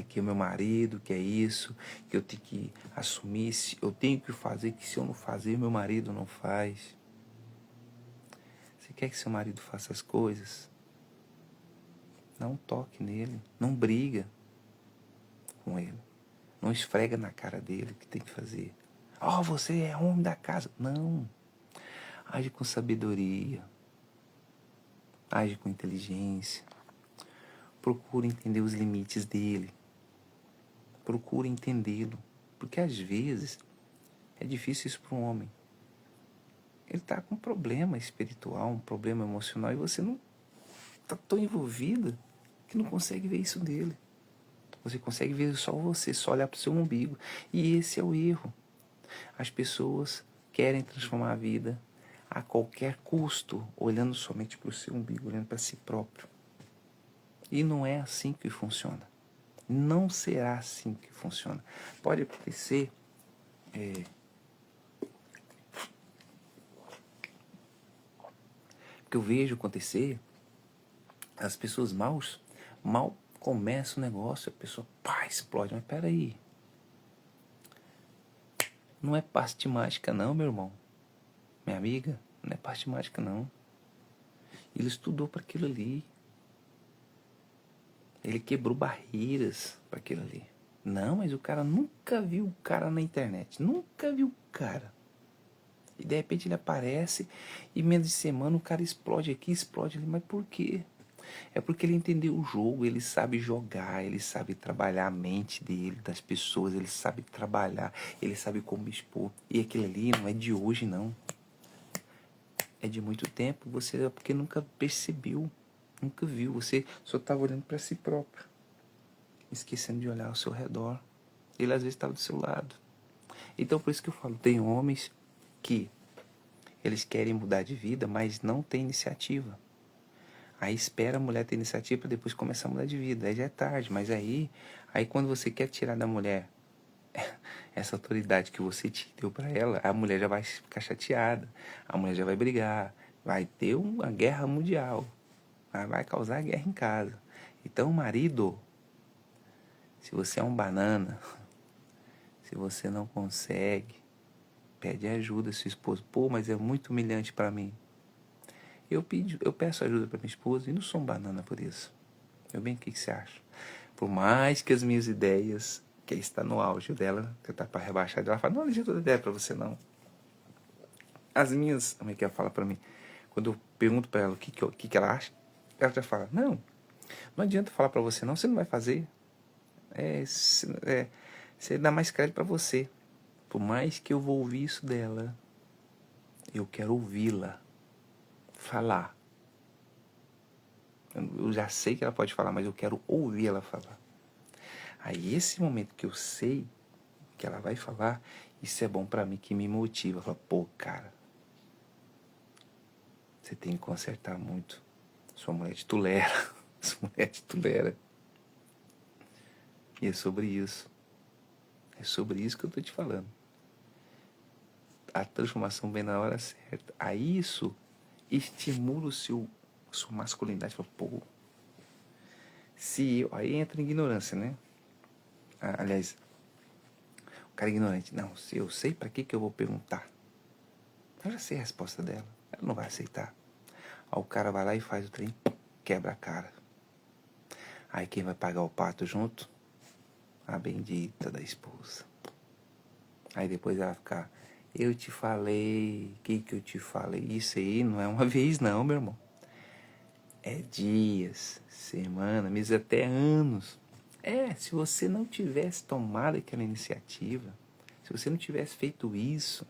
[SPEAKER 1] que é meu marido, que é isso, que eu tenho que assumir, eu tenho que fazer, que se eu não fazer, meu marido não faz. Você quer que seu marido faça as coisas? Não toque nele, não briga com ele, não esfrega na cara dele o que tem que fazer. Você é homem da casa. Não. Age com sabedoria, age com inteligência. Procura entender os limites dele. Procura entendê-lo. Porque às vezes é difícil isso para um homem. Ele está com um problema espiritual, um problema emocional, e você não está tão envolvida que não consegue ver isso dele. Você consegue ver só você, só olhar para o seu umbigo. E esse é o erro. As pessoas querem transformar a vida a qualquer custo, olhando somente para o seu umbigo, olhando para si próprio. E não é assim que funciona. Não será assim que funciona. Pode acontecer que eu vejo acontecer, as pessoas mal começam o negócio, a pessoa explode. Mas peraí, não é parte mágica não, meu irmão, minha amiga, não é parte mágica não. Ele estudou para aquilo ali, ele quebrou barreiras para aquilo ali. Não, mas o cara nunca viu o cara na internet, nunca viu o cara. E de repente ele aparece e menos de semana o cara explode aqui, explode ali. Mas por quê? É porque ele entendeu o jogo, ele sabe jogar, ele sabe trabalhar a mente dele, das pessoas, ele sabe trabalhar, ele sabe como expor. E aquilo ali não é de hoje, não. É de muito tempo, você é porque nunca percebeu, nunca viu. Você só estava olhando para si próprio, esquecendo de olhar ao seu redor. Ele às vezes estava do seu lado. Então por isso que eu falo, tem homens que eles querem mudar de vida, mas não têm iniciativa. Aí espera a mulher ter iniciativa para depois começar a mudar de vida. Aí já é tarde, mas aí quando você quer tirar da mulher essa autoridade que você te deu para ela, a mulher já vai ficar chateada, a mulher já vai brigar, vai ter uma guerra mundial, vai causar guerra em casa. Então, marido, se você é um banana, se você não consegue, pede ajuda à sua esposa. Mas é muito humilhante para mim. Eu peço ajuda para minha esposa e não sou um banana por isso. Meu bem, o que você acha? Por mais que as minhas ideias, que está no auge dela, que tá para rebaixar, ela fala, não adianta ideia para você não. As minhas, como é que ela fala para mim? Quando eu pergunto para ela o que ela acha, ela já fala, não adianta falar para você não, você não vai fazer. Você dá mais crédito para você. Por mais que eu vou ouvir isso dela, eu quero ouvi-la falar. Eu já sei que ela pode falar, mas eu quero ouvir ela falar. Aí esse momento que eu sei que ela vai falar, isso é bom pra mim, que me motiva. Fala, pô, cara, você tem que consertar muito. Sua mulher te tolera. Sua mulher te tolera. E é sobre isso. É sobre isso que eu tô te falando. A transformação vem na hora certa. Aí isso estimula sua masculinidade. Fala, pô, se eu... Aí entra em ignorância, né? Aliás, o cara é ignorante. Não, se eu sei pra que eu vou perguntar. Eu já sei a resposta dela. Ela não vai aceitar. Aí o cara vai lá e faz o trem, quebra a cara. Aí quem vai pagar o pato junto? A bendita da esposa. Aí depois ela fica, eu te falei, que eu te falei? Isso aí não é uma vez não, meu irmão. É dias, semana, meses, até anos. Se você não tivesse tomado aquela iniciativa, se você não tivesse feito isso,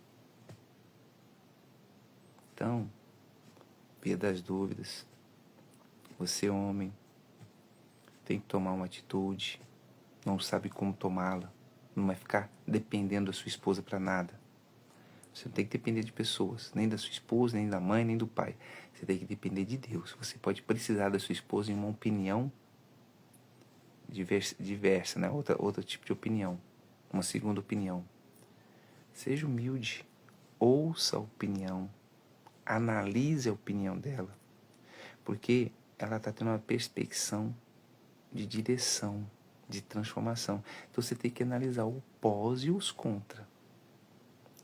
[SPEAKER 1] então, via das dúvidas, você homem tem que tomar uma atitude, não sabe como tomá-la, não vai ficar dependendo da sua esposa para nada. Você não tem que depender de pessoas, nem da sua esposa, nem da mãe, nem do pai. Você tem que depender de Deus. Você pode precisar da sua esposa em uma opinião diversa, né? Outro tipo de opinião, uma segunda opinião. Seja humilde, ouça a opinião, analise a opinião dela, porque ela está tendo uma perspecção de direção, de transformação. Então você tem que analisar o pós e os contra.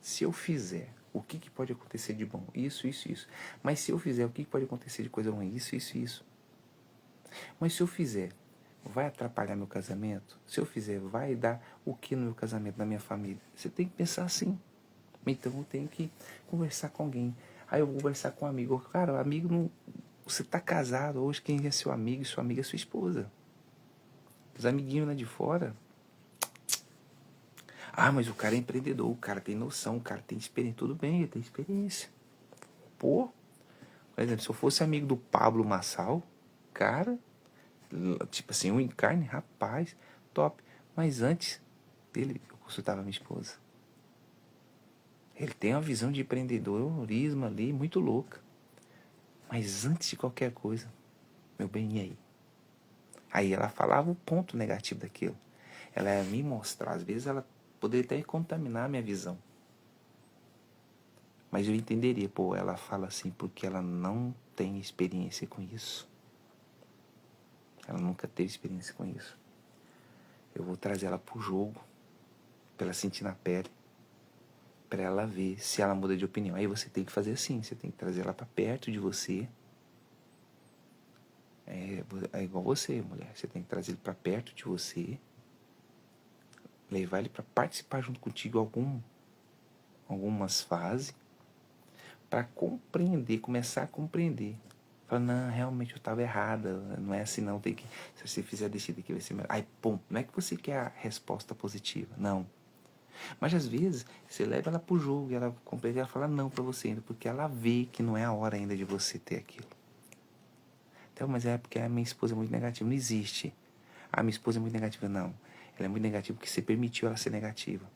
[SPEAKER 1] Se eu fizer, o que pode acontecer de bom? Isso. Mas se eu fizer, o que pode acontecer de coisa ruim? Isso. Mas se eu fizer, vai atrapalhar meu casamento? Se eu fizer, vai dar o que no meu casamento, na minha família? Você tem que pensar assim. Então eu tenho que conversar com alguém. Aí eu vou conversar com um amigo. Cara, o amigo não... Você tá casado, hoje quem é seu amigo e sua amiga é sua esposa. Os amiguinhos lá de fora... mas o cara é empreendedor, o cara tem noção, o cara tem experiência. Tudo bem, ele tem experiência. Pô, por exemplo, se eu fosse amigo do Pablo Massal, cara, tipo assim, um encarne, rapaz, top. Mas antes dele, eu consultava minha esposa. Ele tem uma visão de empreendedorismo ali muito louca. Mas antes de qualquer coisa, meu bem, e aí? Aí ela falava o ponto negativo daquilo. Ela ia me mostrar, às vezes ela poderia até contaminar a minha visão. Mas eu entenderia, pô, ela fala assim porque ela não tem experiência com isso. Ela nunca teve experiência com isso. Eu vou trazer ela pro jogo, pra ela sentir na pele, pra ela ver se ela muda de opinião. Aí você tem que fazer assim, você tem que trazer ela pra perto de você. É igual você, mulher. Você tem que trazer ele pra perto de você, levar ele pra participar junto contigo algumas fases, pra compreender, começar a compreender. Fala, não, realmente eu estava errada, não é assim não, tem que, se você fizer desse daqui vai ser melhor. Aí, pum, não é que você quer a resposta positiva, não. Mas às vezes, você leva ela pro jogo e ela compreende, ela fala não pra você ainda, porque ela vê que não é a hora ainda de você ter aquilo. Então, mas é porque a minha esposa é muito negativa, não existe. A minha esposa é muito negativa, não. Ela é muito negativa porque você permitiu ela ser negativa.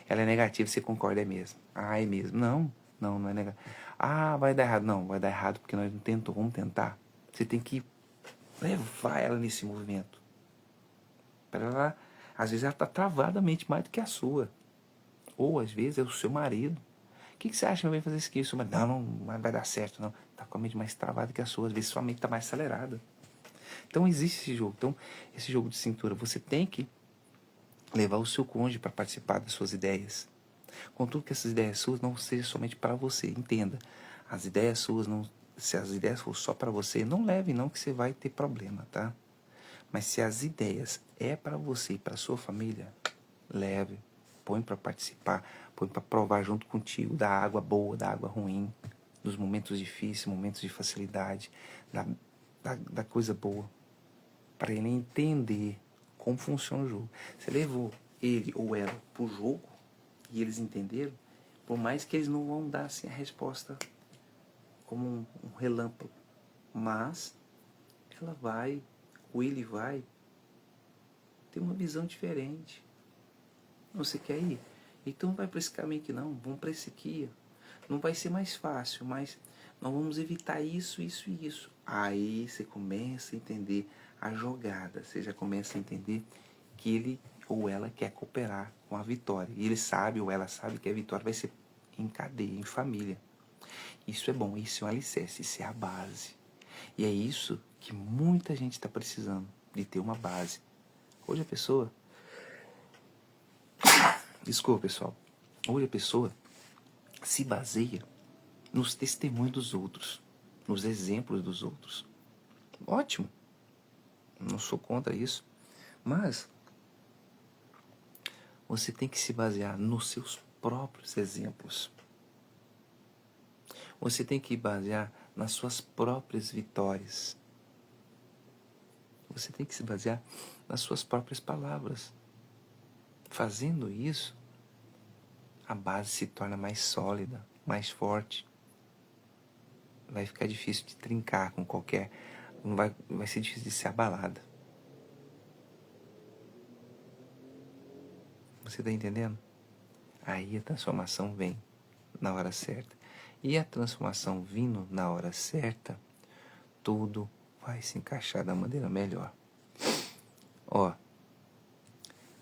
[SPEAKER 1] Ela é negativa, você concorda, é mesmo. É mesmo. Não é negativo. Vai dar errado. Não, vai dar errado porque nós não tentamos, vamos tentar. Você tem que levar ela nesse movimento. Para ela, às vezes ela está travada a mente mais do que a sua. Ou às vezes é o seu marido. O que você acha que vai fazer isso aqui? Não vai dar certo, não. Está com a mente mais travada que a sua. Às vezes sua mente está mais acelerada. Então existe esse jogo. Então, esse jogo de cintura, você tem que levar o seu cônjuge para participar das suas ideias. Contudo que essas ideias suas não sejam somente para você. Entenda, as ideias suas não, se as ideias for só para você, não leve não que você vai ter problema, tá? Mas se as ideias é para você e para sua família, leve, põe para participar, põe para provar junto contigo da água boa, da água ruim, dos momentos difíceis, momentos de facilidade, da coisa boa, para ele entender como funciona o jogo. Você levou ele ou ela pro jogo e eles entenderam, por mais que eles não vão dar assim a resposta como um relâmpago, mas ela vai, ou ele vai ter uma visão diferente. Você quer ir? Então vai para esse caminho aqui não, vamos para esse aqui. Não vai ser mais fácil, mas nós vamos evitar isso, isso e isso. Aí você começa a entender a jogada, você já começa a entender que ele ou ela quer cooperar com a vitória. E ele sabe ou ela sabe que a vitória vai ser em cadeia, em família. Isso é bom, isso é um alicerce, isso é a base. E é isso que muita gente está precisando, de ter uma base. Hoje a pessoa... Desculpa, pessoal. Hoje a pessoa se baseia nos testemunhos dos outros, nos exemplos dos outros. Ótimo. Não sou contra isso. Mas você tem que se basear nos seus próprios exemplos. Você tem que basear nas suas próprias vitórias. Você tem que se basear nas suas próprias palavras. Fazendo isso, a base se torna mais sólida, mais forte. Vai ficar difícil de trincar com qualquer... vai ser difícil de ser abalada. Você está entendendo? Aí a transformação vem na hora certa. E a transformação vindo na hora certa, tudo vai se encaixar da maneira melhor. Ó,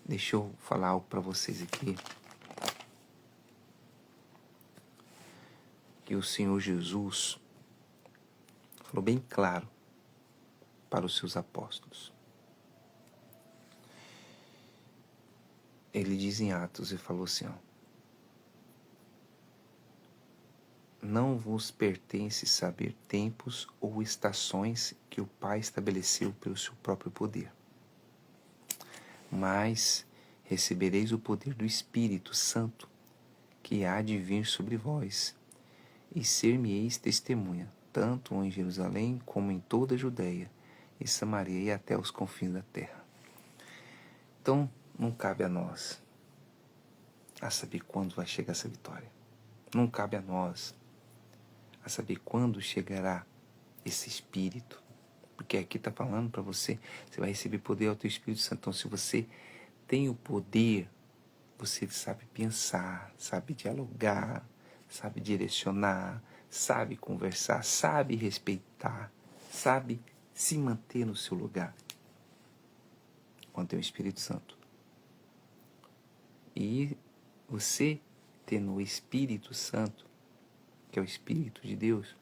[SPEAKER 1] deixa eu falar algo para vocês aqui. Que o Senhor Jesus falou bem claro para os seus apóstolos. Ele diz em Atos e falou assim, ó, não vos pertence saber tempos ou estações que o Pai estabeleceu pelo seu próprio poder. Mas recebereis o poder do Espírito Santo, que há de vir sobre vós, e ser-me-eis testemunha, tanto em Jerusalém como em toda a Judeia, e Samaria e até os confins da terra. Então, não cabe a nós a saber quando vai chegar essa vitória. Não cabe a nós a saber quando chegará esse Espírito. Porque aqui está falando para você, você vai receber poder ao teu Espírito Santo. Então, se você tem o poder, você sabe pensar, sabe dialogar, sabe direcionar, sabe conversar, sabe respeitar, sabe se manter no seu lugar. Quando tem o Espírito Santo. E você tendo o Espírito Santo, que é o Espírito de Deus,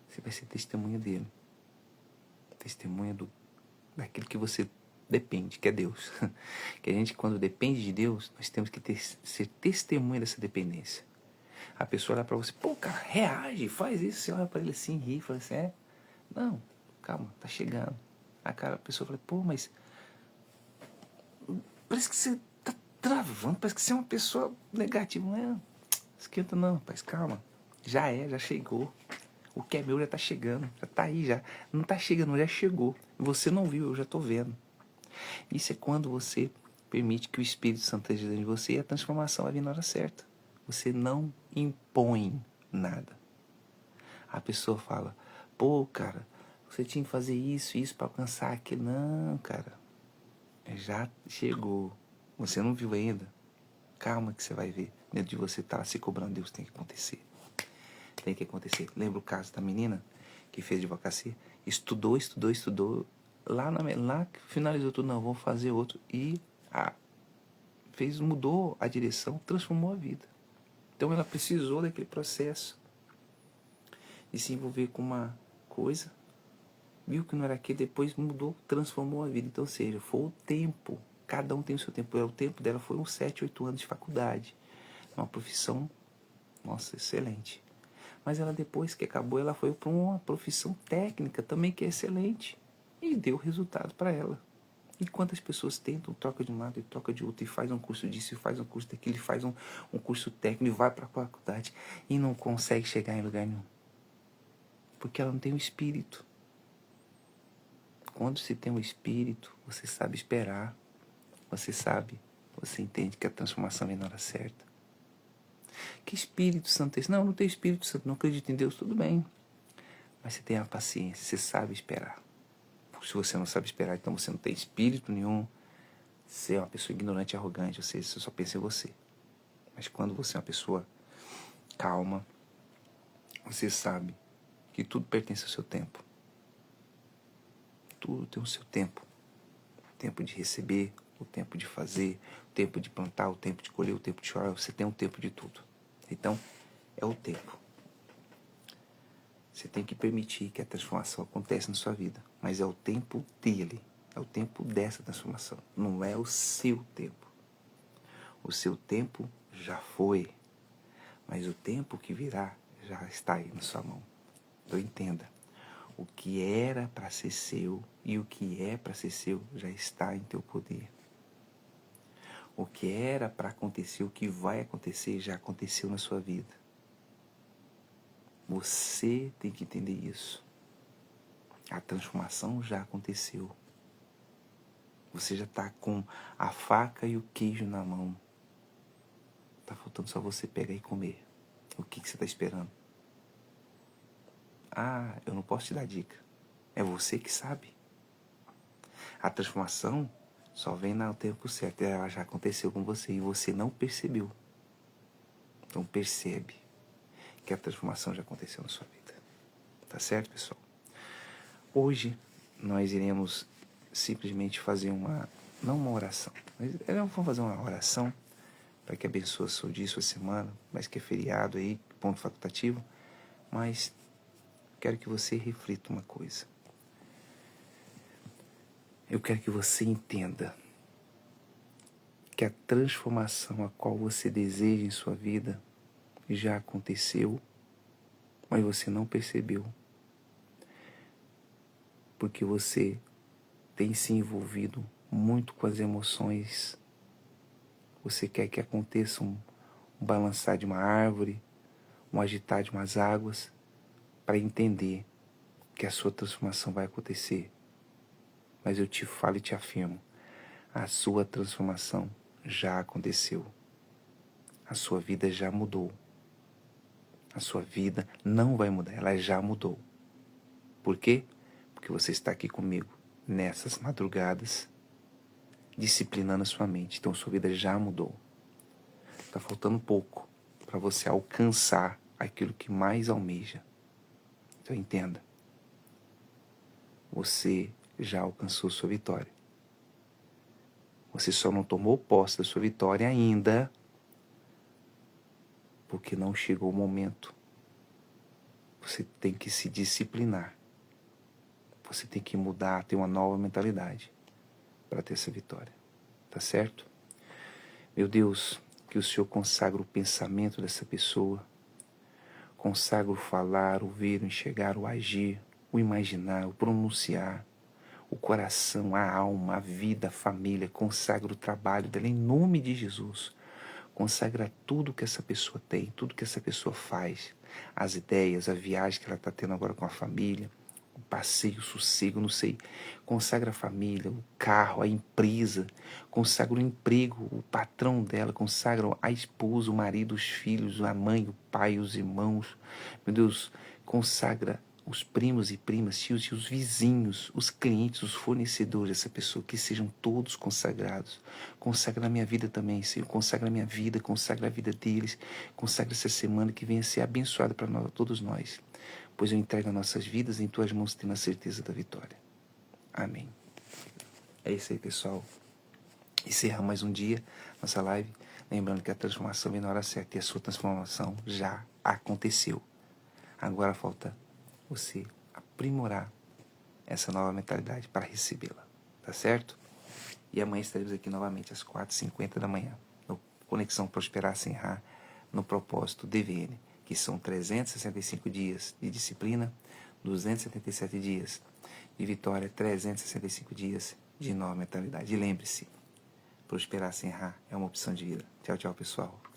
[SPEAKER 1] você vai ser testemunha dele. Testemunha daquilo que você depende, que é Deus. Que a gente, quando depende de Deus, nós temos que ser testemunha dessa dependência. A pessoa olha pra você, pô, cara, reage, faz isso. Você olha pra ele assim, ri, fala assim, é? Não, calma, tá chegando. A pessoa fala, pô, mas parece que você tá travando, parece que você é uma pessoa negativa. Não é? Esquenta não, rapaz, calma. Já chegou. O que é meu já tá chegando, já tá aí, já. Não tá chegando, já chegou. Você não viu, eu já tô vendo. Isso é quando você permite que o Espírito Santo esteja dentro de você e a transformação vai vir na hora certa. Você não impõe nada. A pessoa fala, pô, cara, você tinha que fazer isso para alcançar aquilo. Não, cara, já chegou. Você não viu ainda? Calma que você vai ver. Dentro de você tá se cobrando, Deus, tem que acontecer. Tem que acontecer. Lembra o caso da menina que fez advocacia? Estudou. Lá finalizou tudo. Não, vou fazer outro. E mudou a direção, transformou a vida. Então ela precisou daquele processo de se envolver com uma coisa, viu que não era aquilo, depois mudou, transformou a vida. Então, ou seja, foi o tempo. Cada um tem o seu tempo. O tempo dela foi uns 7, 8 anos de faculdade. Uma profissão, nossa, excelente. Mas ela, depois que acabou, ela foi para uma profissão técnica também, que é excelente. e deu resultado para ela. E quantas pessoas tentam, troca de um lado e troca de outro, e faz um curso disso, e faz um curso daquilo, e faz um curso técnico, e vai para a faculdade, e não consegue chegar em lugar nenhum. Porque ela não tem o espírito. Quando se tem o espírito, você sabe esperar, você entende que a transformação vem na hora certa. Que Espírito Santo é esse? Não tem Espírito Santo, não acredito em Deus, tudo bem. Mas você tem a paciência, você sabe esperar. Se você não sabe esperar, então você não tem espírito nenhum. Você é uma pessoa ignorante e arrogante, você só pensa em você. Mas quando você é uma pessoa calma, você sabe que tudo pertence ao seu tempo. Tudo tem o seu tempo. O tempo de receber, o tempo de fazer, o tempo de plantar, o tempo de colher, o tempo de chorar. Você tem um tempo de tudo. Então, é o tempo. Você tem que permitir que a transformação aconteça na sua vida. Mas é o tempo dele. É o tempo dessa transformação. Não é o seu tempo. O seu tempo já foi. Mas o tempo que virá já está aí na sua mão. Então entenda. O que era para ser seu e o que é para ser seu já está em teu poder. O que era para acontecer, o que vai acontecer, já aconteceu na sua vida. Você tem que entender isso. A transformação já aconteceu. Você já está com a faca e o queijo na mão. Está faltando só você pegar e comer. O que você está esperando? Ah, eu não posso te dar dica. É você que sabe. A transformação só vem no tempo certo. Ela já aconteceu com você e você não percebeu. Então percebe que a transformação já aconteceu na sua vida. Tá certo, pessoal? Hoje nós iremos simplesmente fazer não uma oração, mas vamos fazer uma oração para que abençoe o seu dia, sua semana, mas que é feriado aí, ponto facultativo. Mas quero que você reflita uma coisa. Eu quero que você entenda que a transformação a qual você deseja em sua vida já aconteceu, mas você não percebeu. Porque você tem se envolvido muito com as emoções. Você quer que aconteça um balançar de uma árvore, um agitar de umas águas, para entender que a sua transformação vai acontecer. Mas eu te falo e te afirmo, a sua transformação já aconteceu. A sua vida já mudou. A sua vida não vai mudar, ela já mudou. Por quê? Porque você está aqui comigo nessas madrugadas, disciplinando a sua mente. Então sua vida já mudou. Está faltando pouco para você alcançar aquilo que mais almeja. Então entenda. Você já alcançou sua vitória. Você só não tomou posse da sua vitória ainda porque não chegou o momento. Você tem que se disciplinar. Você tem que mudar, ter uma nova mentalidade para ter essa vitória. Tá certo? Meu Deus, que o Senhor consagra o pensamento dessa pessoa, consagra o falar, o ver, o enxergar, o agir, o imaginar, o pronunciar, o coração, a alma, a vida, a família, consagra o trabalho dela em nome de Jesus. Consagra tudo que essa pessoa tem, tudo que essa pessoa faz, as ideias, a viagem que ela está tendo agora com a família, o passeio, o sossego, não sei. Consagra a família, o carro, a empresa, consagra o emprego, o patrão dela, consagra a esposa, o marido, os filhos, a mãe, o pai, os irmãos. Meu Deus, consagra os primos e primas, tios e os vizinhos, os clientes, os fornecedores dessa pessoa, que sejam todos consagrados. Consagra na minha vida também, Senhor. Consagra a minha vida, consagra a vida deles. Consagra essa semana que venha a ser abençoada para todos nós. Pois eu entrego as nossas vidas em tuas mãos, tendo a certeza da vitória. Amém. É isso aí, pessoal. Encerra mais um dia nossa live. Lembrando que a transformação vem na hora certa e a sua transformação já aconteceu. Agora falta você aprimorar essa nova mentalidade para recebê-la, tá certo? E amanhã estaremos aqui novamente às 4h50 da manhã, no Conexão Prosperar Sem Errar, no propósito DVN, que são 365 dias de disciplina, 277 dias e vitória 365 dias de enorme mentalidade. E lembre-se, prosperar sem errar é uma opção de vida. Tchau, tchau, pessoal.